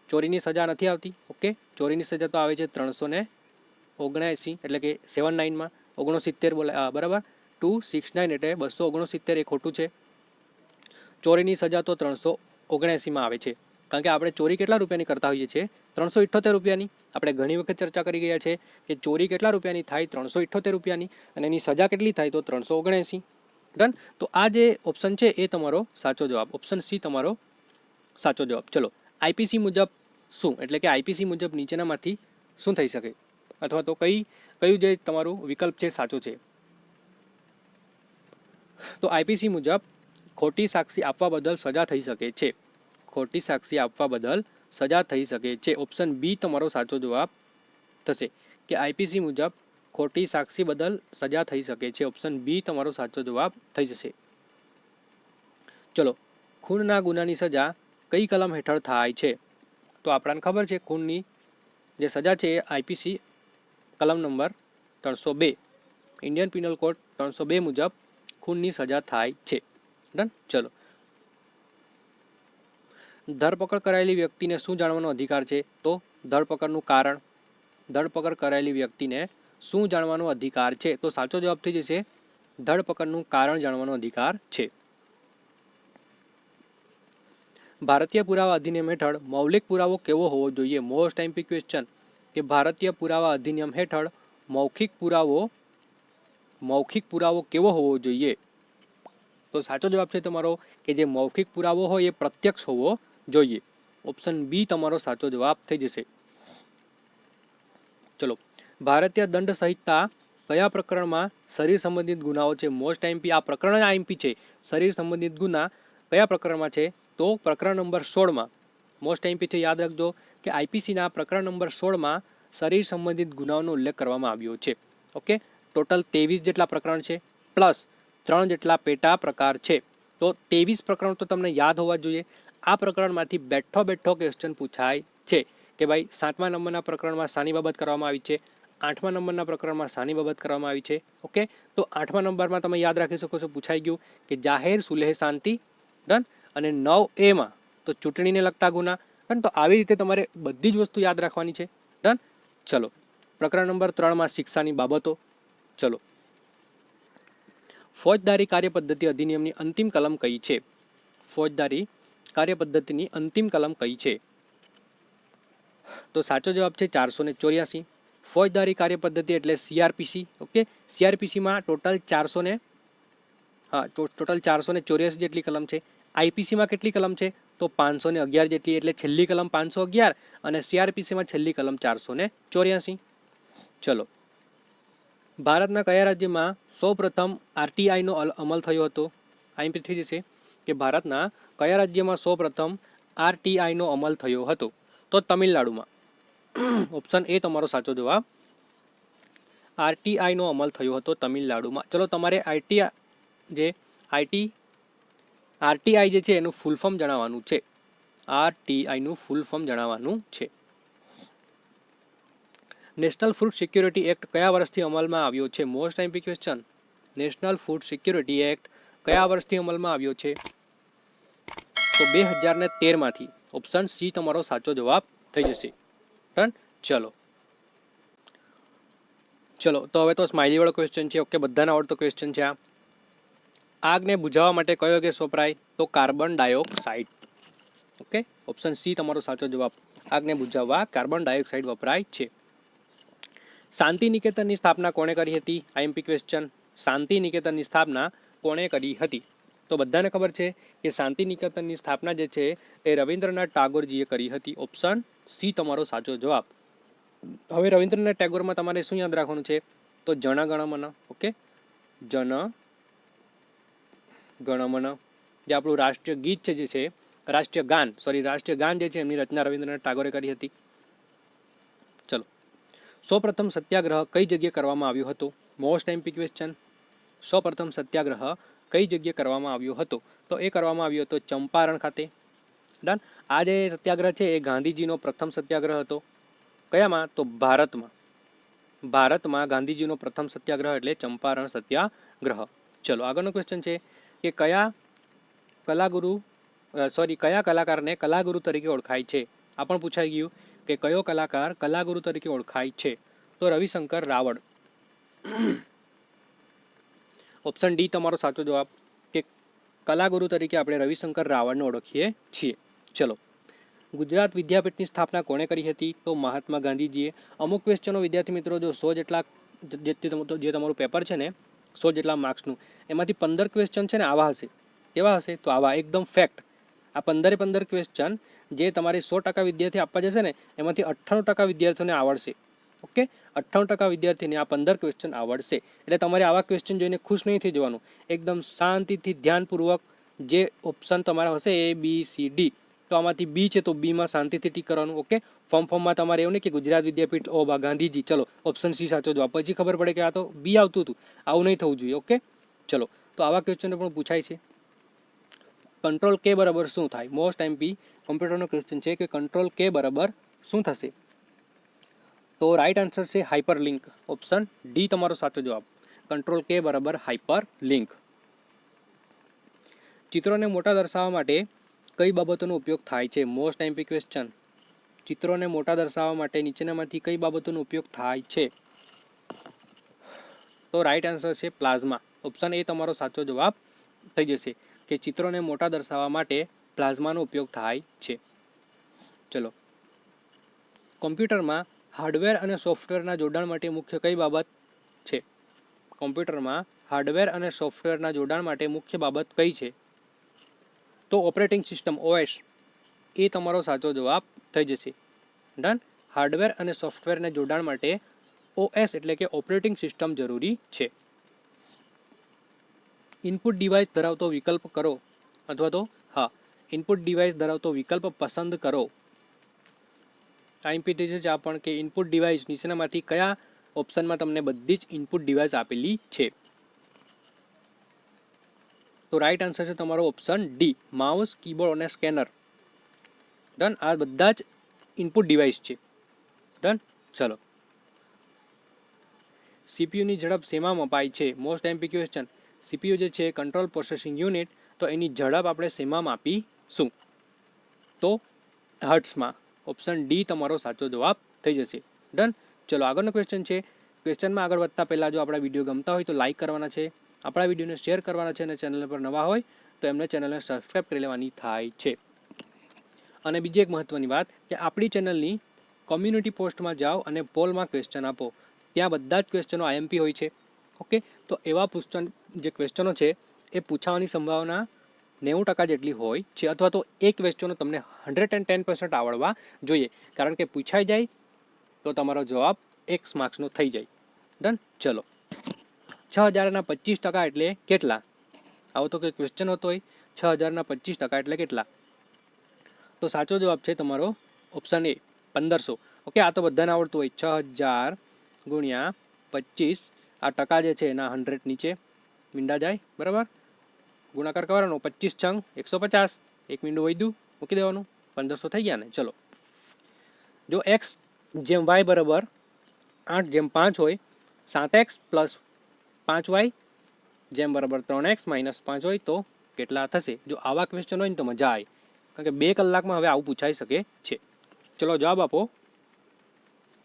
ચોરીની સજા નથી આવતી. ઓકે, ચોરીની સજા તો આવે છે 379 એટલે કે 79માં 69 બોલે બરાબર. 269 એટલે 269 એ ખોટું છે. ચોરીની સજા તો 379માં આવે છે. કારણ કે આપણે ચોરી કેટલા રૂપિયાની કરતા હોઈએ છીએ? 378 રૂપિયાની. આપણે ઘણી વખત ચર્ચા કરી ગયા છે કે ચોરી કેટલા રૂપિયાની થાય? 378 રૂપિયાની. અને એની સજા કેટલી થાય? તો 379. ડન. તો આ જે ઓપ્શન છે એ તમારો સાચો જવાબ. ઓપ્શન સી તમારો સાચો જવાબ. ચલો, આઈપીસી મુજબ શું, એટલે કે આઈપીસી મુજબ નીચેનામાંથી શું થઈ શકે, અથવા તો કયું જે તમારું વિકલ્પ છે સાચો છે? તો આઈપીસી મુજબ ખોટી સાક્ષી આપવા બદલ સજા થઈ શકે છે. ખોટી સાક્ષી આપવા બદલ સજા થઈ શકે છે. ઓપ્શન બી તમારો સાચો જવાબ થશે કે આઈપીસી મુજબ ખોટી સાક્ષી બદલ સજા થઈ શકે છે. ઓપ્શન બી તમારો સાચો જવાબ થઈ જશે. ચલો, ખૂનના ગુનાની સજા કઈ કલમ હેઠળ થાય છે? તો આપણને ખબર છે ખૂનની જે સજા છે એ આઈપીસી કલમ નંબર 302 ઇન્ડિયન પિનલ કોડ 302 મુજબ ખૂનની સજા થાય છે. ડન. ચલો, ધરપકડ કરાયેલી વ્યક્તિને શું જાણવાનો અધિકાર છે? તો ધરપકડનું કારણ. ધરપકડ કરાયેલી વ્યક્તિને શું જાણવાનો અધિકાર છે? તો સાચો જવાબ થઈ જશે ધરપકડનું કારણ જાણવાનો અધિકાર છે. ભારતીય પુરાવા અધિનિયમ હેઠળ મૌલિક પુરાવો કેવો હોવો જોઈએ? મોસ્ટ એમપી ક્વેશ્ચન કે ભારતીય પુરાવા અધિનિયમ હેઠળ મૌખિક પુરાવો કેવો હોવો જોઈએ? તો સાચો જવાબ છે તમારો કે જે મૌખિક પુરાવો હોય એ પ્રત્યક્ષ હોવો જોઈએ. ઓપ્શન બી તમારો સાચો જવાબ થઈ જશે. ચલો, ભારતીય દંડ સંહિતા કયા પ્રકરણમાં શરીર સંબંધિત ગુનાઓ છે? મોસ્ટ એમપી આ પ્રકરણ આઈએમપી છે. શરીર સંબંધિત ગુના કયા પ્રકરણમાં છે? તો પ્રકરણ નંબર 16માં. મોસ્ટ એમપી છે, યાદ રાખજો કે આઈપીસીના પ્રકરણ નંબર 16માં શરીર સંબંધિત ગુનાઓનો ઉલ્લેખ કરવામાં આવ્યો છે. ઓકે, ટોટલ 23 જેટલા પ્રકરણ છે પ્લસ 3 જેટલા પેટા પ્રકાર છે. તો 23 પ્રકરણ તો તમને યાદ હોવા જોઈએ. આ પ્રકરણમાંથી બેઠો ક્વેશ્ચન પૂછાય છે કે ભાઈ 7મા નંબરના પ્રકરણમાં શાની બાબત કરવામાં આવી છે, 8મા નંબરના પ્રકરણમાં શાની બાબત કરવામાં આવી છે. ઓકે, તો 8મા નંબરમાં તમે યાદ રાખી શકો છો, પૂછાઈ ગયું કે જાહેર સુલેહ શાંતિ. ડન. અને 9A તો ચૂંટણીને લગતા ગુના. ડન. તો આવી રીતે તમારે બધી જ વસ્તુ યાદ રાખવાની છે. ડન. ચલો, પ્રકરણ નંબર 3માં શિક્ષાની બાબતો. ચલો, ફોજદારી કાર્યપદ્ધતિ અધિનિયમની અંતિમ કલમ કઈ છે? ફોજદારી કાર્યપદ્ધતિની અંતિમ કલમ કઈ છે? તો સાચો જવાબ છે 484. ફોજદારી કાર્યપદ્ધતિ એટલે સીઆરપીસી. ઓકે, સીઆરપીસીમાં ટોટલ 484 જેટલી કલમ છે. આઈપીસીમાં કેટલી કલમ છે? તો 511 જેટલી, એટલે છેલ્લી કલમ 511 અને સીઆરપીસીમાં છેલ્લી કલમ 484. ચલો, ભારતના કયા રાજ્યમાં સૌપ્રથમ આરટીઆઈનો અમલ થયો હતો? આઈએમપી થઈ જશે કે ભારતના કયા રાજ્યમાં સૌપ્રથમ આરટીઆઈનો અમલ થયો હતો? તો તમિલનાડુમાં. ઓપ્શન એ તમારો સાચો જવાબ. આરટીઆઈનો અમલ થયો હતો તમિલનાડુમાં. ચલો, તમારે આરટીઆઈ જે છે એનું ફૂલ ફોર્મ જણાવવાનું છે. આરટીઆઈનું ફૂલ ફોર્મ જણાવવાનું છે. નેશનલ ફૂડ સિક્યોરિટી એક્ટ કયા વર્ષથી અમલમાં આવ્યો છે? Most MP question. National food security act કયા વર્ષથી અમલમાં આવ્યો છે? તો 2013માંથી. ઓપ્શન સી તમારો સાચો જવાબ થઈ જશે. ડન. ચલો, તો હવે તો સ્માઇલી વાળો ક્વેશ્ચન છે. ઓકે, બધાને આવડતો ક્વેશ્ચન છે આ. આગને બુઝાવવા માટે કયો ગેસ વપરાય? તો carbon dioxide. Okay, option C તમારો સાચો જવાબ. આગને બુઝાવવા કાર્બન ડાયોક્સાઇડ વપરાય છે. શાંતિ નિકેતનની સ્થાપના કોણે કરી હતી? IMP question. શાંતિ નિકેતનની સ્થાપના કોણે કરી હતી? તો બધાને ખબર છે કે શાંતિ નિકેતનની સ્થાપના જે છે એ રવિન્દ્રનાથ ટાગોરજીએ કરી હતી. ઓપ્શન સી તમારો સાચો જવાબ. હવે રવિન્દ્રનાથ ટાગોરમાં તમારે શું યાદ રાખવાનું છે? તો જન ગણ મન. ઓકે, જન ગણ મન જે આપણું રાષ્ટ્રીય ગીત છે, જે છે રાષ્ટ્રીય ગાન જે છે એમની રચના રવિન્દ્રનાથ ટાગોરે કરી હતી. ચલો, સૌપ્રથમ સત્યાગ્રહ કઈ જગ્યાએ કરવામાં આવ્યો હતો? Most MP question. સૌપ્રથમ સત્યાગ્રહ કઈ જગ્યાએ કરવામાં આવ્યો હતો? તો એ કરવામાં આવ્યો હતો ચંપારણ ખાતે. ડન. આ જે સત્યાગ્રહ છે એ ગાંધીજીનો પ્રથમ સત્યાગ્રહ હતો. કયામાં? તો ભારતમાં ગાંધીજીનો પ્રથમ સત્યાગ્રહ એટલે ચંપારણ સત્યાગ્રહ. ચલો, આગળનો ક્વેશ્ચન છે કે કયા કલાકારને કલાગુરુ તરીકે ઓળખાય છે? આ પણ પૂછાઈ ગયું કે કયો કલાકાર કલાગુરુ તરીકે ઓળખાય છે? તો રવિશંકર રાવળ. ઓપ્શન ડી તમારો સાચો જવાબ કે કલાગુરુ તરીકે આપણે રવિશંકર રાવળને ઓળખીએ છીએ. ચલો, ગુજરાત વિદ્યાપીઠની સ્થાપના કોણે કરી હતી? તો મહાત્મા ગાંધીજીએ. અમુક ક્વેશ્ચનો વિદ્યાર્થી મિત્રો જો 100 જેટલા જે તમારું પેપર છે ને 100 જેટલા માર્ક્સનું, એમાંથી 15 ક્વેશ્ચન છે ને આવા હશે. કેવા હશે? તો આવા એકદમ ફેક્ટ. આ 15 ક્વેશ્ચન જે તમારે 100% વિદ્યાર્થી આપવા જશે ને એમાંથી 98% વિદ્યાર્થીઓને આવડશે. ઓકે, 98% વિદ્યાર્થીને આ 15 ક્વેશ્ચન આવડશે. એટલે તમારે આવા ક્વેશ્ચન જોઈને ખુશ નહીં થઈ જવાનું. એકદમ શાંતિથી ધ્યાનપૂર્વક જે ઓપ્શન તમારા હશે A B C D, તો આમાંથી બી છે તો બીમાં શાંતિથી ટીક કરવાનું. ઓકે, ફોર્મમાં તમારે એવું નહીં કે ગુજરાત વિદ્યાપીઠ ગાંધીજી. ચલો, ઓપ્શન સી સાચો જવાબ. પછી ખબર પડે કે આ તો બી આવતું હતું. આવું નહીં થવું જોઈએ. ઓકે, ચલો, તો આવા ક્વેશ્ચનો પણ પૂછાય છે. કંટ્રોલ કે બરાબર શું થાય? મોસ્ટ એમપી કોમ્પ્યુટરનો ક્વેશ્ચન છે કે કંટ્રોલ કે બરાબર શું થશે? તો રાઈટ આન્સર છે હાઇપરલિંક. ઓપ્શન ડી તમારો સાચો જવાબ. કંટ્રોલ કે બરાબર હાઇપરલિંક. ચિત્રોને મોટા દર્શાવવા માટે કઈ બાબતોનો ઉપયોગ થાય છે? Most MP question. ચિત્રોને મોટા દર્શાવવા માટે નીચેનામાંથી કઈ બાબતોનો ઉપયોગ થાય છે? તો રાઈટ આન્સર છે પ્લાઝમા. ઓપ્શન એ તમારો સાચો જવાબ થઈ જશે કે ચિત્રોને મોટા દર્શાવવા માટે પ્લાઝમાનો ઉપયોગ થાય છે. ચલો, કોમ્પ્યુટરમાં હાર્ડવેર અને સોફ્ટવેરના જોડાણ માટે મુખ્ય કઈ બાબત છે? કોમ્પ્યુટરમાં હાર્ડવેર અને સોફ્ટવેરના જોડાણ માટે મુખ્ય બાબત કઈ છે? તો ઓપરેટિંગ સિસ્ટમ OS એ તમારો સાચો જવાબ થઈ જશે. ડન. હાર્ડવેર અને સોફ્ટવેરને જોડાણ માટે OS એટલે કે ઓપરેટિંગ સિસ્ટમ જરૂરી છે. ઇનપુટ ડિવાઇસ ધરાવતો વિકલ્પ કરો અથવા તો ઇનપુટ ડિવાઇસ ધરાવતો વિકલ્પ પસંદ કરો. આઈએમપી છે આ પણ કે ઇનપુટ ડિવાઇસ નીચેનામાંથી કયા ઓપ્શનમાં તમને બધી જ ઇનપુટ ડિવાઇસ આપેલી છે? તો રાઈટ આન્સર છે તમારો ઓપ્શન ડી, માઉસ, કીબોર્ડ અને સ્કેનર. ડન. આ બધા જ ઇનપુટ ડિવાઇસ છે. ડન. ચલો, સીપીયુની ઝડપ શેમાં મપાય છે? Most MP question. સીપીયુ જે છે કંટ્રોલ પ્રોસેસિંગ યુનિટ, તો એની ઝડપ આપણે શેમાં માપીશું? તો હર્ટ્સમાં. ઓપ્શન ડી તમારો સાચો જવાબ થઈ જશે. ડન. ચલો, આગળનો ક્વેશ્ચન છે. ક્વેશ્ચનમાં આગળ વધતા પહેલાં જો આપણા વિડીયો ગમતા હોય તો લાઇક કરવાના છે, આપણા વિડીયોને શેર કરવાના છે અને ચેનલ પર નવા હોય તો એમને ચેનલને સબસ્ક્રાઈબ કરી લેવાની થાય છે. અને બીજી એક મહત્ત્વની વાત કે આપણી ચેનલની કોમ્યુનિટી પોસ્ટમાં જાઓ અને પોલમાં ક્વેશ્ચન આપો. ત્યાં બધા જ ક્વેશ્ચનો આઈએમપી હોય છે. ઓકે, તો એવા જે ક્વેશ્ચનો છે એ પૂછાવાની સંભાવના 90% જેટલી હોય છે, અથવા તો એ ક્વેશ્ચનો તમને 110% આવડવા જોઈએ, કારણ કે પૂછાઈ જાય તો તમારો જવાબ 1 માર્ક્સનો થઈ જાય. ડન. ચલો, 6000% એટલે કેટલા? આવો તો કોઈ ક્વેશ્ચન હોતો હોય, 6000% એટલે કેટલા? તો સાચો જવાબ છે તમારો ઓપ્શન એ, 1500. ઓકે, આ તો બધાને આવડતું હોય. 6000 ગુણ્યા 25, આ ટકા જે છે એના 100 નીચે મીંડા જાય, બરાબર? ગુણાકાર કરવાનો, 25 છંગ 150, એક મીંડું વધ્યું, મૂકી દેવાનું, 1500 થઈ ગયા ને. ચલો, જો x જેમ y બરાબર 8 જેમ 5 હોય, 7x પ્લસ 5y જેમ બરાબર 3x માઇનસ 5 હોય તો કેટલા થશે? જો આવા ક્વેશ્ચન હોય ને તો મજા આવે, કારણ કે 2 કલાકમાં હવે આવું પૂછાઈ શકે છે. ચલો, જવાબ આપો.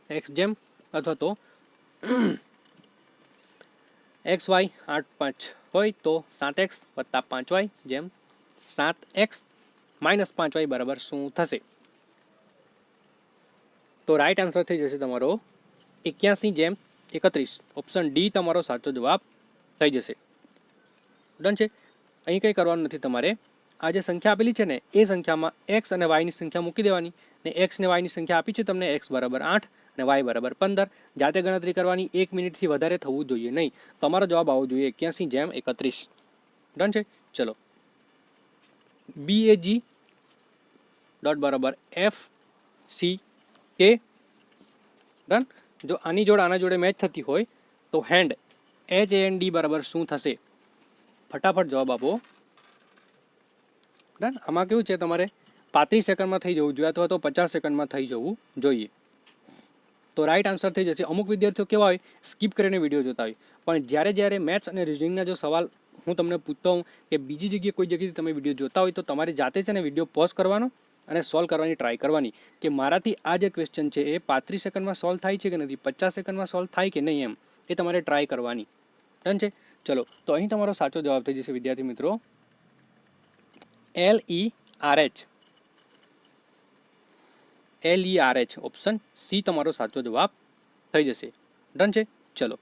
x જેમ અથવા તો xy 8 5 હોય તો 7x વત્તા 5y જેમ 7x માઇનસ 5y બરાબર શું થશે? તો રાઈટ આન્સર થઈ જશે તમારો 81 જેમ 31. ઓપ્શન ડી તમારો સાચો જવાબ થઈ જશે. ડન છે. અહીં કંઈ કરવાનું નથી તમારે. આ જે સંખ્યા આપેલી છે ને એ સંખ્યામાં એક્સ અને વાયની સંખ્યા મૂકી દેવાની, ને એક્સ ને વાયની સંખ્યા આપી છે તમને, એક્સ બરાબર 8 અને વાય બરાબર 15. જાતે ગણતરી કરવાની, 1 મિનિટથી વધારે થવું જોઈએ નહીં. તમારો જવાબ આવવો જોઈએ 81 જેમ 31. ડન છે. ચલો, BAG ડોટ બરાબર FCK. ડન. જો આની જોડે આના જોડે મેચ થતી હોય તો હેન્ડ HAND બરાબર શું થશે? ફટાફટ જવાબ આપો. ડન. આમાં કેવું છે, તમારે 35 સેકન્ડમાં થઈ જવું જોઈએ અથવા તો 50 સેકન્ડમાં થઈ જવું જોઈએ. તો રાઈટ આન્સર થઈ જશે. અમુક વિદ્યાર્થીઓ કેવા હોય, સ્કીપ કરીને વિડીયો જોતા હોય, પણ જ્યારે મેથ્સ અને રિઝનિંગના જો સવાલ હું તમને પૂછતો હોઉં કે બીજી જગ્યાએ કોઈ જગ્યાએ તમે વિડીયો જોતા હોય તો તમારે જાતે છે ને વિડીયો પોઝ કરવાનો અને સોલ્વ કરવાની ટ્રાય કરવાની કે મારાથી આ જે ક્વેશ્ચન છે એ 35 સેકન્ડમાં સોલ્વ થાય છે કે નથી, 50 સેકન્ડમાં સોલ્વ થાય કે નહીં, એમ એ તમારે ટ્રાય કરવાની. ડન છે. ચલો, તો અહીં તમારો સાચો જવાબ થઈ જશે વિદ્યાર્થી મિત્રો, LERH. ઓપ્શન સી તમારો સાચો જવાબ થઈ જશે. ડન છે. ચલો,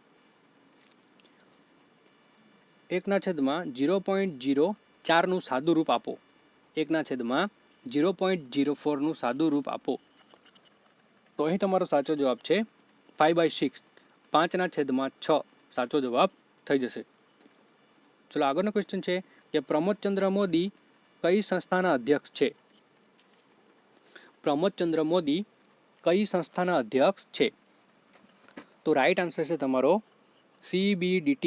1/0.04 નું સાદું રૂપ આપો. 1/0.04 નું સાદું રૂપ આપો. તો અહીં તમારો સાચો જવાબ છે 5/6. 5/6 સાચો જવાબ થઈ જશે. ચલો, આગળનો ક્વેશ્ચન છે કે પ્રમોદચંદ્ર મોદી કઈ સંસ્થાના અધ્યક્ષ છે? પ્રમોદચંદ્ર મોદી કઈ સંસ્થાના અધ્યક્ષ છે? તો રાઈટ આન્સર છે તમારો CBDT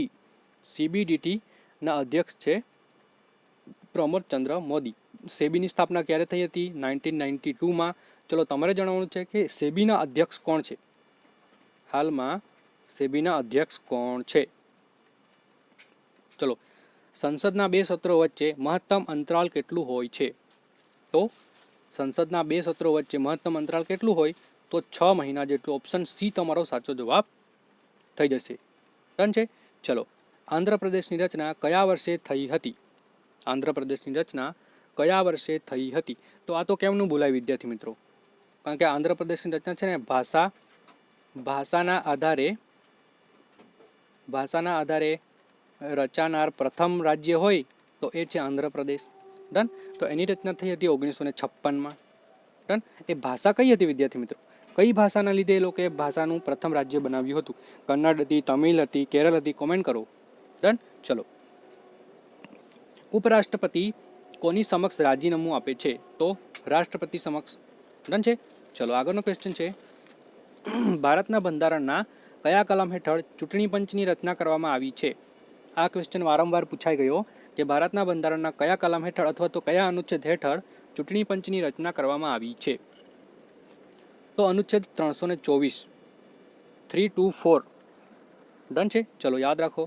ના અધ્યક્ષ છે પ્રમોદચંદ્ર મોદી. સેબીની સ્થાપના ક્યારે થઈ હતી? 1992માં. ચલો, તમારે જણાવવાનું છે કે સેબીના અધ્યક્ષ કોણ છે? હાલમાં સેબીના અધ્યક્ષ કોણ છે? ચલો, સંસદના 2 સત્રો વચ્ચે મહત્તમ અંતરાલ કેટલું હોય છે? તો સંસદના 2 સત્રો વચ્ચે મહત્તમ અંતરાલ કેટલું હોય? તો 6 મહિના જેટલું. ઓપ્શન સી તમારો સાચો જવાબ થઈ જશે. ડન છે. ચલો, આંધ્રપ્રદેશની રચના કયા વર્ષે થઈ હતી? આંધ્રપ્રદેશની રચના કયા વર્ષે થઈ હતી? તો આ તો કેમનું બોલાય વિદ્યાર્થી મિત્રો, કારણ કે આંધ્રપ્રદેશની રચના છે ને ભાષાના આધારે રચાનાર પ્રથમ રાજ્ય હોય તો એ છે આંધ્રપ્રદેશ. ડન. તો એની રચના થઈ હતી 1956માં. ડન. એ ભાષા કઈ હતી વિદ્યાર્થી મિત્રો? કઈ ભાષાના લીધે એ લોકોએ ભાષાનું પ્રથમ રાજ્ય બનાવ્યું હતું? કન્નડ હતી, તમિલ હતી, કેરળ હતી? કોમેન્ટ કરો. ડન. ચલો. ઉપરાષ્ટ્રપતિ કોની સમક્ષ રાજીનામું આપે છે? તો રાષ્ટ્રપતિ સમક્ષ. ડન છે. ચલો આગળનો ક્વેશ્ચન છે, ભારતના બંધારણના કયા કલમ હેઠળ ચૂંટણી પંચની રચના કરવામાં આવી છે? આ ક્વેશ્ચન વારંવાર પૂછાઈ ગયો કે ભારતના બંધારણના કયા કલમ હેઠળ અથવા તો કયા અનુચ્છેદ હેઠળ ચૂંટણી પંચની રચના કરવામાં આવી છે? તો અનુચ્છેદ 324, 324. ડન છે. ચલો યાદ રાખો.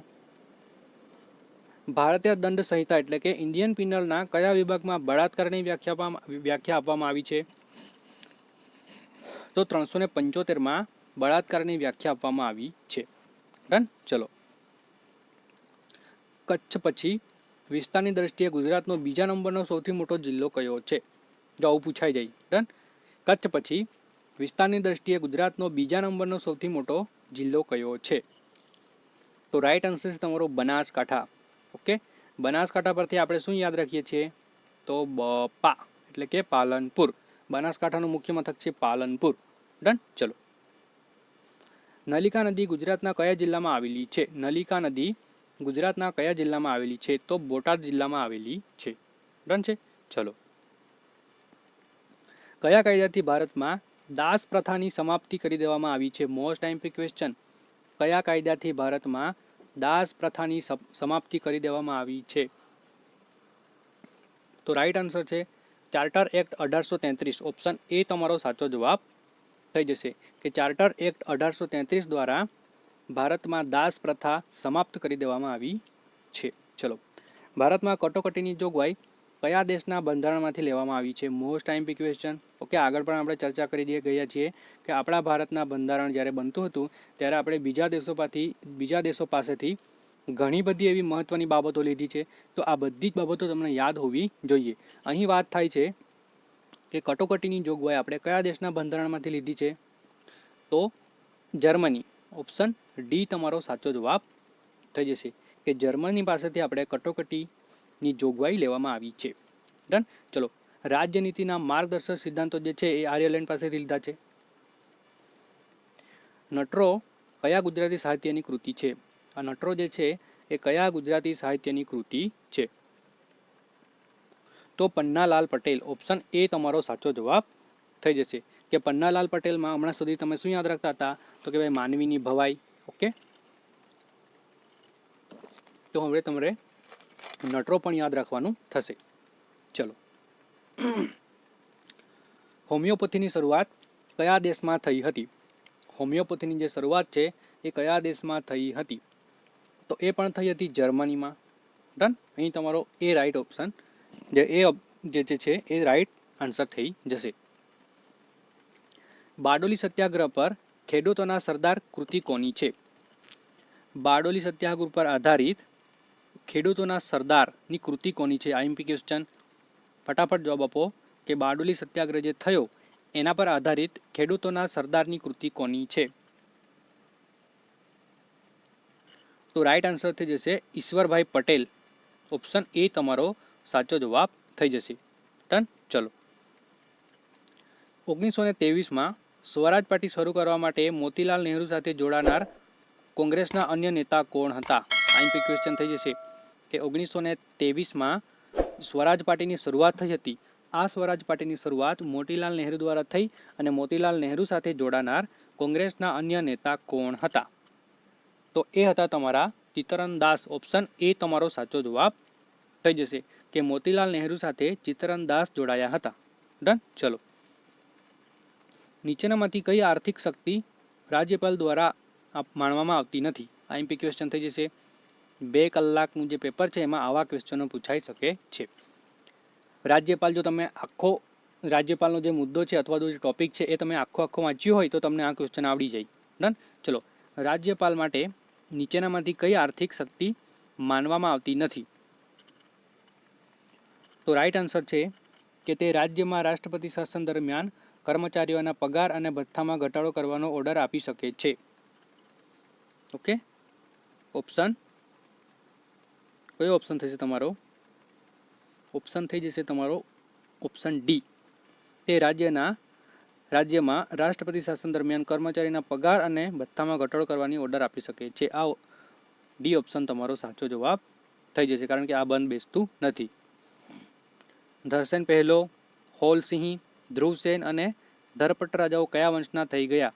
ભારતીય દંડ સંહિતા એટલે કે ઇન્ડિયન પિનલના કયા વિભાગમાં બળાત્કારની વ્યાખ્યા આપવામાં આવી છે? તો 375માં બળાત્કારની વ્યાખ્યા આપવામાં આવી છે. ડન. ચલો. કચ્છ પછી વિસ્તારની દ્રષ્ટિએ ગુજરાતનો બીજા નંબરનો સૌથી મોટો જિલ્લો કયો છે? જો આવું પૂછાઈ જાય. ડન. કચ્છ પછી વિસ્તારની દ્રષ્ટિએ ગુજરાતનો બીજા નંબરનો સૌથી મોટો જિલ્લો કયો છે? તો રાઈટ આન્સર છે તમારો બનાસકાંઠા. ઓકે. બનાસકાંઠા પરથી આપણે શું યાદ રાખીએ છીએ? તો બપા એટલે કે પાલનપુર. બનાસકાંઠાનું મુખ્ય મથક છે પાલનપુર. ડન. ચલો. નલિકા નદી ગુજરાતના કયા જિલ્લામાં આવેલી છે? નલિકા નદી ગુજરાતના કયા જિલ્લામાં આવેલી છે? તો બોટાદ જિલ્લામાં આવેલી છે. ડન છે. ચલો. કયા કાયદાથી ભારતમાં દાસ પ્રથાની સમાપ્તિ કરી દેવામાં આવી છે? મોસ્ટ ટાઈમ્પી ક્વેશ્ચન. કયા કાયદાથી ભારતમાં દાસ પ્રથાની સમાપ્તિ કરી દેવામાં આવી છે? તો રાઈટ આન્સર છે ચાર્ટર એક્ટ 1833. ઓપ્શન એ તમારો સાચો જવાબ થઈ જશે કે ચાર્ટર એક્ટ 1833 દ્વારા ભારતમાં દાસ પ્રથા સમાપ્ત કરી દેવામાં આવી છે. ચલો. ભારતમાં કટોકટીની જોગવાઈ કયા દેશના બંધારણમાંથી લેવામાં આવી છે? મોસ્ટ ટાઈમ્પી ક્વેશ્ચન. ઓકે. આગળ પણ આપણે ચર્ચા કરી ગયા છીએ કે આપણા ભારતના બંધારણ જ્યારે બનતું હતું ત્યારે આપણે બીજા દેશો પાસેથી ઘણી બધી એવી મહત્ત્વની બાબતો લીધી છે. તો આ બધી જ બાબતો તમને યાદ હોવી જોઈએ. અહીં વાત થાય છે કે કટોકટીની જોગવાઈ આપણે કયા દેશના બંધારણમાંથી લીધી છે? તો જર્મની. ઓપ્શન ડી તમારો સાચો જવાબ થઈ જશે કે જર્મની પાસેથી આપણે કટોકટીની જોગવાઈ લેવામાં આવી છે. ડન. ચલો. રાજ્યનીતિના માર્ગદર્શક સિદ્ધાંતો જે છે એ આયર્લેન્ડ પાસેથી લીધા છે. નટરો કયા ગુજરાતી સાહિત્યની કૃતિ છે? આ નટરો જે છે એ કયા ગુજરાતી સાહિત્યની કૃતિ છે? તો પન્નાલાલ પટેલ. ઓપ્શન એ તમારો સાચો જવાબ થઈ જશે કે પન્નાલાલ પટેલમાં હમણાં સુધી તમે શું યાદ રાખતા હતા? તો કે ભાઈ માનવીની ભવાઈ. ઓકે. તો હવે તમારે નટરો પણ યાદ રાખવાનું થશે. ચલો. હોમિયોપેથીની શરૂઆત કયા દેશમાં થઈ હતી? હોમિયોપેથીની જે શરૂઆત છે એ કયા દેશમાં થઈ હતી? તો એ પણ થઈ હતી જર્મનીમાં. ડન. અહીં તમારો એ રાઈટ ઓપ્શન જે છે એ રાઈટ આન્સર થઈ જશે. બારડોલી સત્યાગ્રહ પર ખેડૂતોના સરદાર કૃતિ કોની છે? બારડોલી સત્યાગ્રહ પર આધારિત ખેડૂતોના સરદારની કૃતિ કોની છે? IMP question. ફટાફટ જવાબ આપો કે બારડોલી સત્યાગ્રહ જે થયો એના પર આધારિત ખેડૂતોના સરદારની કૃતિ કોની છે? તો રાઈટ આન્સર થઈ જશે ઈશ્વરભાઈ પટેલ. ઓપ્શન એ તમારો સાચો જવાબ થઈ જશે. ડન. ચલો. 1923માં સ્વરાજ પાર્ટી શરૂ કરવા માટે મોતીલાલ નહેરુ સાથે જોડાનાર કોંગ્રેસના અન્ય નેતા કોણ હતા? આઈએમપી ક્વેશ્ચન થઈ જશે કે 1923માં સ્વરાજ પાર્ટીની શરૂઆત થઈ હતી. આ સ્વરાજ પાર્ટીની શરૂઆત મોતીલાલ નહેરુ દ્વારા થઈ અને મોતીલાલ નહેરુ સાથે જોડાનાર કોંગ્રેસના અન્ય નેતા કોણ હતા? તો એ હતા તમારા ચિત્તરંજન દાસ. ઓપ્શન એ તમારો સાચો જવાબ થઈ જશે કે મોતીલાલ નહેરુ સાથે ચિત્તરંજન દાસ જોડાયા હતા. ડન. ચલો. નીચેનામાંથી કઈ આર્થિક શક્તિ રાજ્યપાલ દ્વારા માણવામાં આવતી નથી? આઈએમપી ક્વેશ્ચન થઈ જશે. 2 કલાકનું જે પેપર છે એમાં આવા ક્વેશ્ચનો પૂછાઈ શકે છે. રાજ્યપાલ જો તમે રાજ્યપાલનો જે મુદ્દો છે અથવા તો જે ટોપિક છે એ તમે આખો વાંચ્યું હોય તો તમને આ ક્વેશ્ચન આવડી જાય. ડન. ચલો. રાજ્યપાલ માટે નીચેનામાંથી કઈ આર્થિક શક્તિ માનવામાં આવતી નથી. તો રાઈટ આન્સર છે કે તે રાજ્યમાં રાષ્ટ્રપતિ શાસન દરમિયાન કર્મચારીઓના પગાર અને ભથ્થામાં ઘટાડો કરવાનો ઓર્ડર આપી શકે છે. ઓકે, ઓપ્શન કયો ઓપ્શન થશે તમારો? ઓપ્શન થઈ જશે તમારો ઓપ્શન ડી. તે રાજ્યમાં રાષ્ટ્રપતિ શાસન દરમિયાન કર્મચારીના પગાર અને ભથ્થામાં ઘટાડો કરવાની ઓર્ડર આપી શકે છે. આ ડી ઓપ્શન તમારો સાચો જવાબ થઈ જશે, કારણ કે આ બંધ બેસતું નથી. ધરસેન પહેલો, હોલસિંહ, ધ્રુવસેન અને ધરપટ રાજાઓ કયા વંશના થઈ ગયા?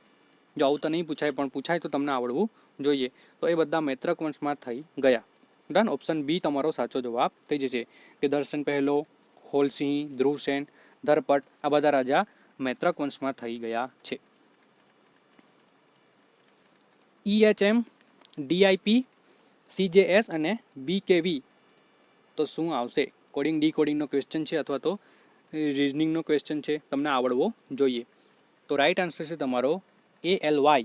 જો આવું તો નહીં પૂછાય, પણ પૂછાય તો તમને આવડવું જોઈએ. તો એ બધા મૈત્રક વંશમાં થઈ ગયા. ડન. ઓપ્શન બી તમારો સાચો જવાબ થઈ જશે કે ધરસેન પહેલો, હોલસિંહ, ધ્રુવસેન, ધરપટ આ બધા રાજા મૈત્રક વંશમાં થઈ ગયા છે. EHM, DIP, CJS અને BKV તો શું આવશે? કોડિંગ ડીકોડિંગનો ક્વેશ્ચન છે અથવા તો રીઝનિંગનો ક્વેશ્ચન છે, તમને આવડવો જોઈએ. તો રાઈટ આન્સર છે તમારો ALY.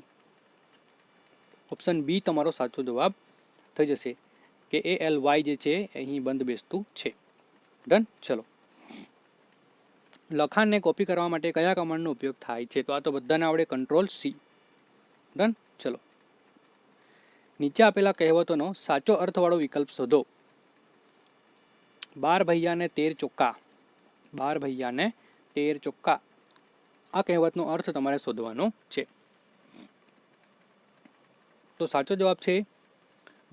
ઓપ્શન બી તમારો સાચો જવાબ થઈ જશે કે ALY જે છે અહીં બંધ બેસતું છે. ડન. ચલો, લખાણને કોપી કરવા માટે કયા કમાન્ડનો ઉપયોગ થાય છે? તો આ તો બધાને આવડે, Ctrl+C. ડન. ચલો, નીચે આપેલા કહેવતોનો સાચો અર્થવાળો વિકલ્પ શોધો. 12 ભૈયા ને 13 ચોક્કા. 12 ભૈયા ને 13 ચોક્કા. આ કહેવતનો અર્થ તમારે શોધવાનો છે. તો સાચો જવાબ છે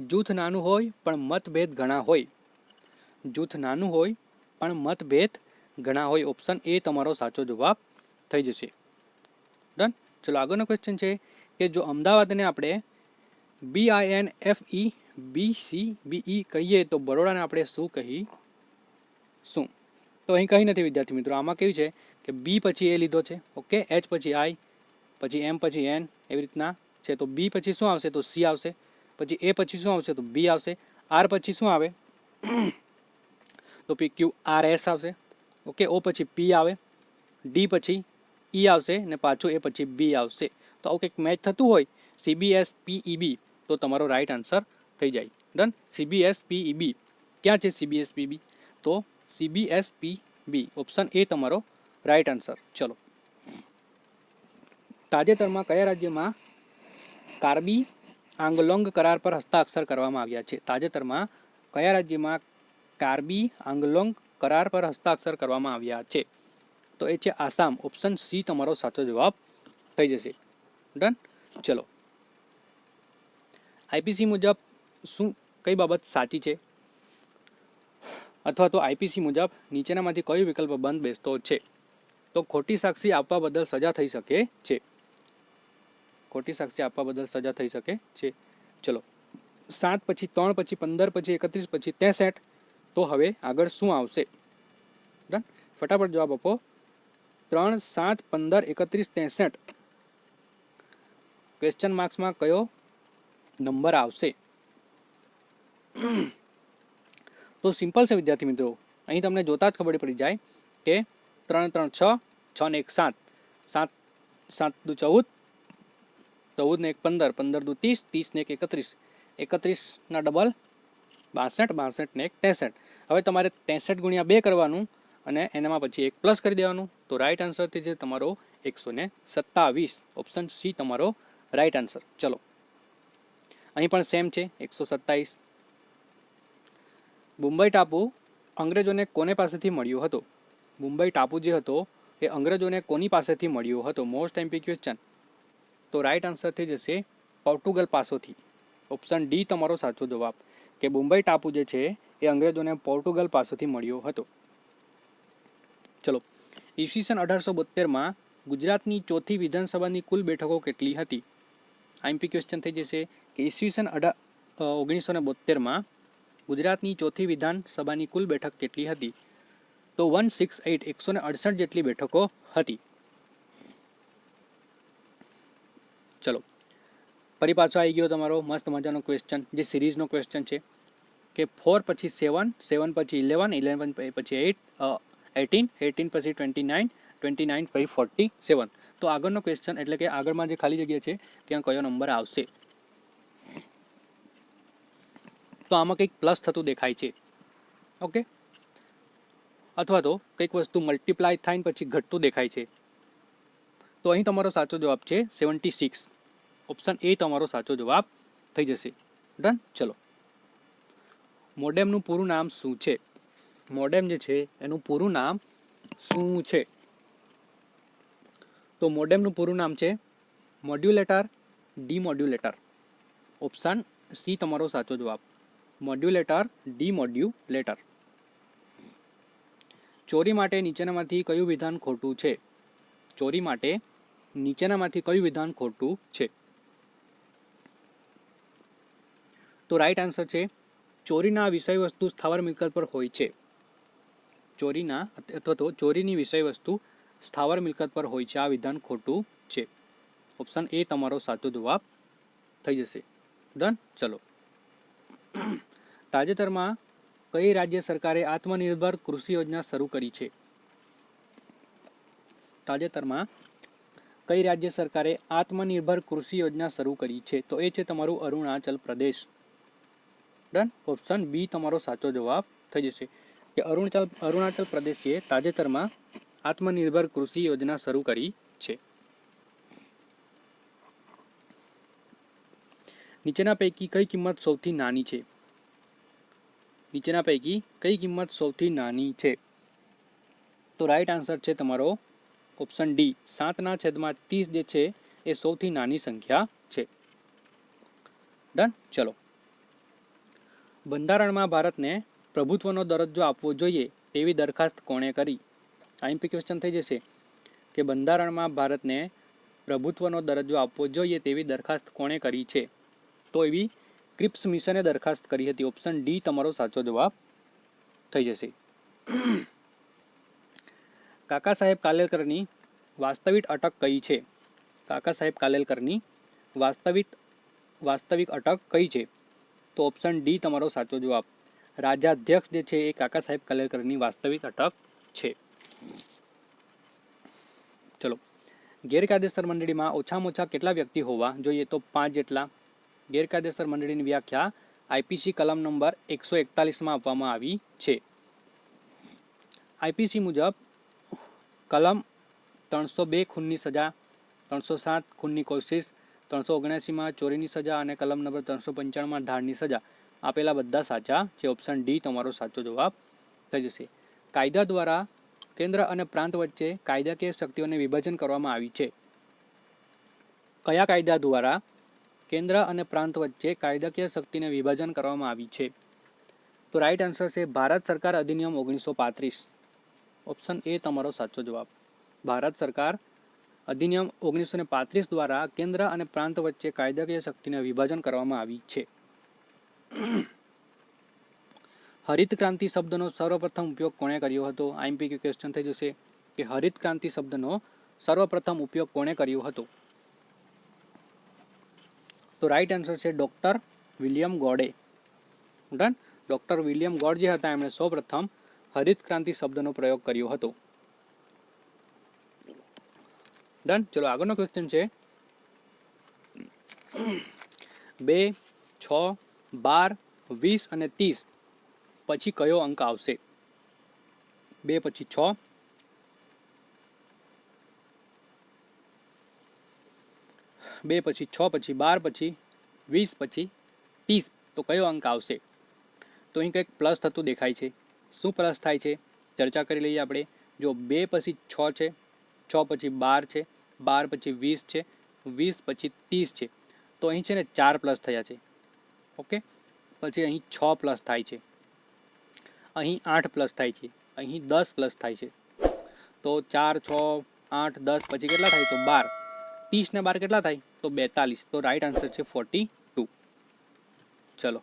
જૂથ નાનું હોય પણ મતભેદ ઘણા હોય. જૂથ નાનું હોય પણ મતભેદ ઘણા હોય. ઓપ્શન એ તમારો સાચો જવાબ થઈ જશે. ડન. ચલો, આગળનો ક્વેશ્ચન છે કે જો અમદાવાદને આપણે BINFEBCBE કહીએ તો બરોડાને આપણે શું કહીશું? તો અહીં કંઈ નથી વિદ્યાર્થી મિત્રો. આમાં કેવું છે કે બી પછી એ લીધો છે, ઓકે, એચ પછી આઈ, પછી એમ પછી એન, એવી રીતના છે. તો બી પછી શું આવશે? તો સી આવશે. પછી એ પછી શું આવશે? તો બી આવશે. આર પછી શું આવે? તો PQRS આવશે. ઓકે, ઓ પછી પી આવે, ડી પછી ઈ આવશે ને પાછું એ પછી બી આવશે. તો આવું કંઈક મેચ થતું હોય CBSPEB તો તમારો રાઈટ આન્સર થઈ જાય. ડન. CBSPEB ક્યાં છે? CBSPEB તો CBSPB ઓપ્શન એ તમારો રાઈટ આન્સર. ચલો, તાજેતરમાં કયા રાજ્યમાં કાર્બી આંગલોંગ કરાર પર હસ્તાક્ષર કરવામાં આવ્યા છે? તાજેતરમાં કયા રાજ્યમાં કાર્બી આંગલોંગ કરાર પર હસ્તાક્ષર કરવામાં આવ્યા છે? તો એ છે આસામ. ઓપ્શન સી તમારો સાચો જવાબ થઈ જશે. ડન. ચલો, આઈપીસી મુજબ કઈ બાબત સાચી છે? અથવા તો આઈપીસી મુજબ નીચેનામાંથી કયો વિકલ્પ બંધ બેસતો છે? તો ખોટી સાક્ષી આપવા બદલ સજા થઈ શકે છે. ખોટી સાક્ષી આપવા બદલ સજા થઈ શકે છે. ચલો, 7 પછી 3 પછી 15 પછી 31 પછી 63. તો હવે આગળ શું આવશે? ડન. ફટાફટ જવાબ આપો. 3, 7, 15, 31, 63. ક્વેશ્ચન માર્ક્સમાં કયો નંબર આવશે? તો સિમ્પલ છે વિદ્યાર્થી મિત્રો. અહીં તમને જોતા જ ખબર પડી જાય કે 3, 3, 6, 6 ને 1, 7, 7, 7 દુ 14, 14 ને 1, 15, 15 દુ 30, 30 ને 1, 31, 31 ના ડબલ 62, 62 ને 1, 63. હવે તમારે 63 ગુણ્યા 2 કરવાનું અને એનામાં પછી 1 પ્લસ કરી દેવાનું. તો રાઈટ આન્સર થઈ છે તમારો 127. ઓપ્શન સી તમારો રાઈટ આન્સર. ચલો, અહીં પણ સેમ છે 127. મુંબઈ ટાપુ અંગ્રેજોને કોને પાસેથી મળ્યો હતો? મુંબઈ ટાપુ જે હતો એ અંગ્રેજોને કોની પાસેથી મળ્યો હતો? Most MP question. તો રાઈટ આન્સર થઈ જશે પોર્ટુગલ પાસેથી. ઓપ્શન ડી તમારો સાચો જવાબ કે મુંબઈ ટાપુ જે છે એ અંગ્રેજોને પોર્ટુગલ પાસેથી મળ્યો હતો. ચલો, ઈસવીસન 1872માં ગુજરાતની ચોથી વિધાનસભાની કુલ બેઠકો કેટલી હતી? આઈએમપી ક્વેશ્ચન થઈ જશે કે ઈસવીસન 1972માં ગુજરાતની ચોથી વિધાનસભાની કુલ બેઠક કેટલી હતી? તો 168, 168 જેટલી બેઠકો હતી. ચલો, ફરી પાછો આવી ગયો તમારો મસ્ત મજાનો ક્વેશ્ચન, જે સિરીઝનો ક્વેશ્ચન છે કે 4 પછી 7, 7 પછી 11, 11 પછી 8, 18, 18 પછી 29, 29 પછી 47. તો આગળનો ક્વેશ્ચન એટલે કે આગળમાં જે ખાલી જગ્યા છે ત્યાં કયો નંબર આવશે? તો આમાં કંઈક પ્લસ થતું દેખાય છે. ઓકે, અથવા તો કંઈક વસ્તુ મલ્ટીપ્લાય થાય ને પછી ઘટતું દેખાય છે. તો અહીં તમારો સાચો જવાબ છે 76. ઓપ્શન એ તમારો સાચો જવાબ થઈ જશે. ડન. ચલો, મોડેમનું પૂરું નામ શું છે? મોડેમ જે છે એનું પૂરું નામ શું છે? તો મોડેમનું પૂરું નામ છે મોડ્યુલેટર ડીમોડ્યુલેટર. ઓપ્શન સી તમારો સાચો જવાબ, મોડ્યુલેટર ડીમોડ્યુલેટર. ચોરી માટે નીચેનામાંથી કયું વિધાન ખોટું છે? ચોરી માટે નીચેનામાંથી કયું વિધાન ખોટું છે? તો રાઈટ આન્સર છે ચોરીના વિષય વસ્તુ સ્થાવર મિલકત પર હોય છે. ચોરીના અથવા તો ચોરીની વિષય વસ્તુ સ્થાવર મિલકત પર હોય છે. આ વિધાન ખોટું છે. ઓપ્શન એ તમારો સાચો જવાબ થઈ જશે. ડન. ચલો, તાજેતરમાં કઈ રાજ્ય સરકારે આત્મનિર્ભર કૃષિ યોજના શરૂ કરી છે? તાજેતરમાં કઈ રાજ્ય સરકારે આત્મનિર્ભર કૃષિ યોજના શરૂ કરી છે? તો એ છે તમારું Arunachal Pradesh. Done. Option B તમારો સાચો જવાબ થઈ જશે કે અરુણાચલ પ્રદેશે તાજેતરમાં આત્મનિર્ભર કૃષિ યોજના શરૂ કરી છે. નીચેના પૈકી કઈ કિંમત સૌથી નાની છે? નીચેના પૈકી કઈ કિંમત સૌથી નાની છે? તો રાઈટ આન્સર છે તમારો ઓપ્શન ડી, 7/30 જે છે એ સૌથી નાની સંખ્યા છે. ડન. ચલો, બંધારણમાં ભારતને પ્રભુત્વનો દરજ્જો આપવો જોઈએ તેવી દરખાસ્ત કોણે કરી? આઈએમપી ક્વેશ્ચન થઈ જશે કે બંધારણમાં ભારતને પ્રભુત્વનો દરજ્જો આપવો જોઈએ તેવી દરખાસ્ત કોણે કરી છે? તો એવી ક્રિપ્સ મિશને દરખાસ્ત કરી હતી. ઓપ્શન ડી તમારો સાચો જવાબ થઈ જશે. કાકા સાહેબ કાલેલકરની વાસ્તવિક અટક કઈ છે? કાકા સાહેબ કાલેલકરની વાસ્તવિક અટક કઈ છે? તો ઓપ્શન ડી તમારો સાચો જવાબ, રાજાધ્યક્ષ જે છે એ કાકા સાહેબ કાલેલકરની વાસ્તવિક અટક છે. ચલો, ગેરકાયદેસર મંડળીમાં ઓછામાં ઓછા કેટલા વ્યક્તિ હોવા જોઈએ? તો 5 જેટલા. ગેરકાયદેસર મંડળીની વ્યાખ્યા આઈપીસી કલમ નંબર 141 આપવામાં આવી છે. આઈપીસી મુજબ કલમ 302 ખૂનની સજા, 307 ખૂનની કોશિશ, 379 ચોરીની સજા અને કલમ નંબર 395 ધાડની સજા આપેલા બધા સાચા છે. ઓપ્શન ડી તમારો સાચો જવાબ થઈ જશે. કાયદા દ્વારા કેન્દ્ર અને પ્રાંત વચ્ચે કાયદાકીય શક્તિઓને વિભાજન કરવામાં આવી છે. કયા કાયદા દ્વારા કેન્દ્ર અને પ્રાંત વચ્ચે કાયદાકીય શક્તિને વિભાજન કરવામાં આવી છે? તો રાઈટ આન્સર છે ભારત સરકાર અધિનિયમ 1935. ઓપ્શન એ તમારો સાચો જવાબ, ભારત સરકાર અધિનિયમ 1935 દ્વારા કેન્દ્ર અને પ્રાંત વચ્ચે કાયદાકીય શક્તિને વિભાજન કરવામાં આવી છે. હરિત ક્રાંતિ શબ્દનો સર્વપ્રથમ ઉપયોગ કોણે કર્યો હતો? આઈએમપી ક્વેશ્ચન થઈ જશે કે હરિત ક્રાંતિ શબ્દનો સર્વપ્રથમ ઉપયોગ કોણે કર્યો હતો? તો રાઈટ આન્સર છે ડોક્ટર વિલિયમ ગોડે. ડન. ડોક્ટર વિલિયમ ગોડ જે હતા એમણે સૌપ્રથમ હરિત ક્રાંતિ શબ્દનો પ્રયોગ કર્યો હતો. ડન. ચલો, આગળનો ક્વેશ્ચન છે 2, 6, 12, 20 અને 30 પછી કયો અંક આવશે? 2 પછી 6, 2 પછી 6 પછી 12 પછી 20 પછી 30 તો કયો અંક આવશે? તો અહીં કંઈક પ્લસ થતું દેખાય છે. શું પ્લસ થાય છે ચર્ચા કરી લઈએ આપણે. જો 2 પછી 6 છે, 6 પછી 12 છે, 12 પછી 20 છે, 20 પછી 30 છે, તો અહીં છે ને 4 પ્લસ થયા છે. ઓકે, પછી અહીં 6 પ્લસ થાય છે, અહીં 8 પ્લસ થાય છે, અહીં 10 પ્લસ થાય છે. તો 4, 6, 8, 10 પછી કેટલા થાય? તો 12. 30 ને 12 કેટલા થાય? તો 42. તો રાઈટ આન્સર છે 42. ચલો,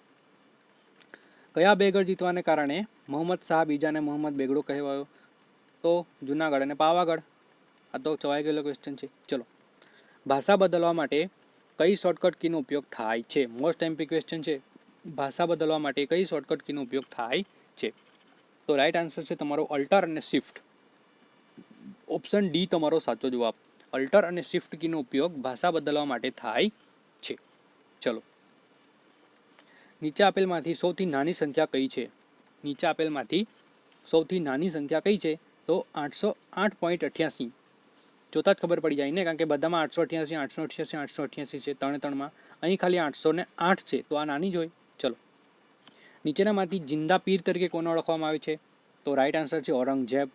કયા બેગડ જીતવાને કારણે મોહમ્મદ શાહ બીજાને મોહમ્મદ બેગડો કહેવાયો? તો જુનાગઢ અને પાવાગઢ. આ તો ચવાઈ ગયેલો ક્વેશ્ચન છે. ચલો, ભાષા બદલવા માટે કઈ શોર્ટકટ કીનો ઉપયોગ થાય છે? મોસ્ટ એમપી ક્વેશ્ચન છે. ભાષા બદલવા માટે કઈ શોર્ટકટ કીનો ઉપયોગ થાય છે? તો રાઈટ આન્સર છે તમારો અલ્ટર અને શિફ્ટ. ઓપ્શન ડી તમારો સાચો જવાબ, અલ્ટર અને શિફ્ટ કીનો ઉપયોગ ભાષા બદલવા માટે થાય છે. ચલો, નીચે આપેલમાંથી સૌથી નાની સંખ્યા કઈ છે? નીચે આપેલમાંથી સૌથી નાની સંખ્યા કઈ છે? તો 808.88. જોતા જ ખબર પડી જાય ને, કારણ કે બધામાં 888, 888, 888 છે ત્રણમાં. અહીં ખાલી 808 છે, તો આ નાની જ હોય. ચલો, નીચેનામાંથી જિંદા પીર તરીકે કોને ઓળખવામાં આવે છે? તો રાઈટ આન્સર છે ઔરંગઝેબ.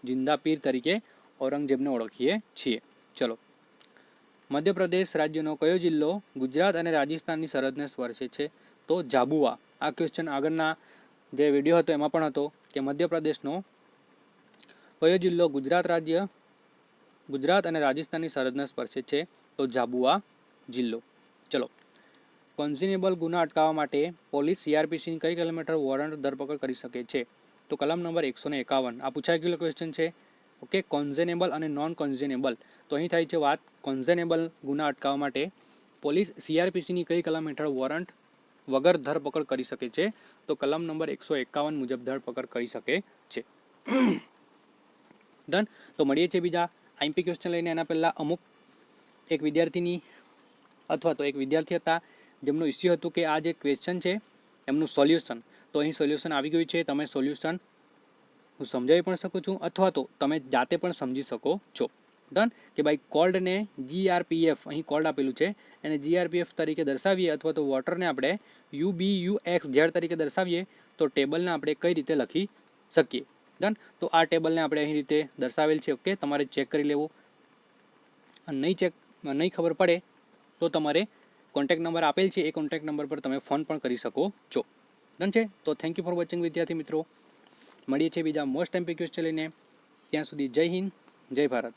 જિંદા પીર તરીકે ઔરંગઝેબને ઓળખીએ છીએ. ચલો, મધ્યપ્રદેશ રાજ્યનો કયો જિલ્લો ગુજરાત અને રાજસ્થાનની સરહદને સ્પર્શે છે? તો ઝાબુઆ. આ ક્વેશ્ચન આગળના જે વિડીયો હતો એમાં પણ હતો કે મધ્યપ્રદેશનો કયો જિલ્લો ગુજરાત અને રાજસ્થાનની સરહદને સ્પર્શે છે? તો ઝાબુઆ જિલ્લો. ચલો, કોન્ઝિનેબલ ગુના અટકાવવા માટે પોલીસ સીઆરપીસીની કઈ કિલોમીટર વોરંટ ધરપકડ કરી શકે છે? તો કલમ નંબર 151. આ પૂછાઈ ગયેલો ક્વેશ્ચન છે. ઓકે, કોન્ઝેનેબલ અને નોન કોન્ઝેનેબલ. તો અહીં થાય છે વાત કોન્ઝેનેબલ ગુના અટકાવવા માટે પોલીસ સીઆરપીસીની કઈ કલમ હેઠળ વોરંટ વગર ધરપકડ કરી શકે છે? તો કલમ નંબર 151 મુજબ ધરપકડ કરી શકે છે. ડન. તો મળીએ છીએ બીજા આઈએમપી ક્વેશ્ચન લઈને. એના પહેલાં એક વિદ્યાર્થી હતા જેમનું ઇસ્યુ હતું કે આ જે ક્વેશ્ચન છે એમનું સોલ્યુશન. તો અહીં સોલ્યુશન આવી ગયું છે. તમે સોલ્યુશન હું સમજાવી પણ શકું છું, અથવા તો તમે જાતે પણ સમજી શકો છો. ડન. કે ભાઈ કોલ્ડને જીઆરપીએફ, અહીં કોલ્ડ આપેલું છે, એને જીઆરપીએફ તરીકે દર્શાવીએ, અથવા તો વોટરને આપણે UBUXZ તરીકે દર્શાવીએ, તો ટેબલને આપણે કઈ રીતે લખી શકીએ. ડન. તો આ ટેબલને આપણે અહીં રીતે દર્શાવેલ છે. ઓકે, તમારે ચેક કરી લેવું. નહીં ખબર પડે તો તમારે કોન્ટેક્ટ નંબર આપેલ છે, એ કોન્ટેક્ટ નંબર પર તમે ફોન પણ કરી શકો છો. ડન છે. તો થેન્ક યુ ફોર વોચિંગ વિદ્યાર્થી મિત્રો. મળીએ છીએ બીજા મોસ્ટ એમપી ક્વેશ્ચન લઈને. ત્યાં સુધી જય હિન્દ, જય ભારત.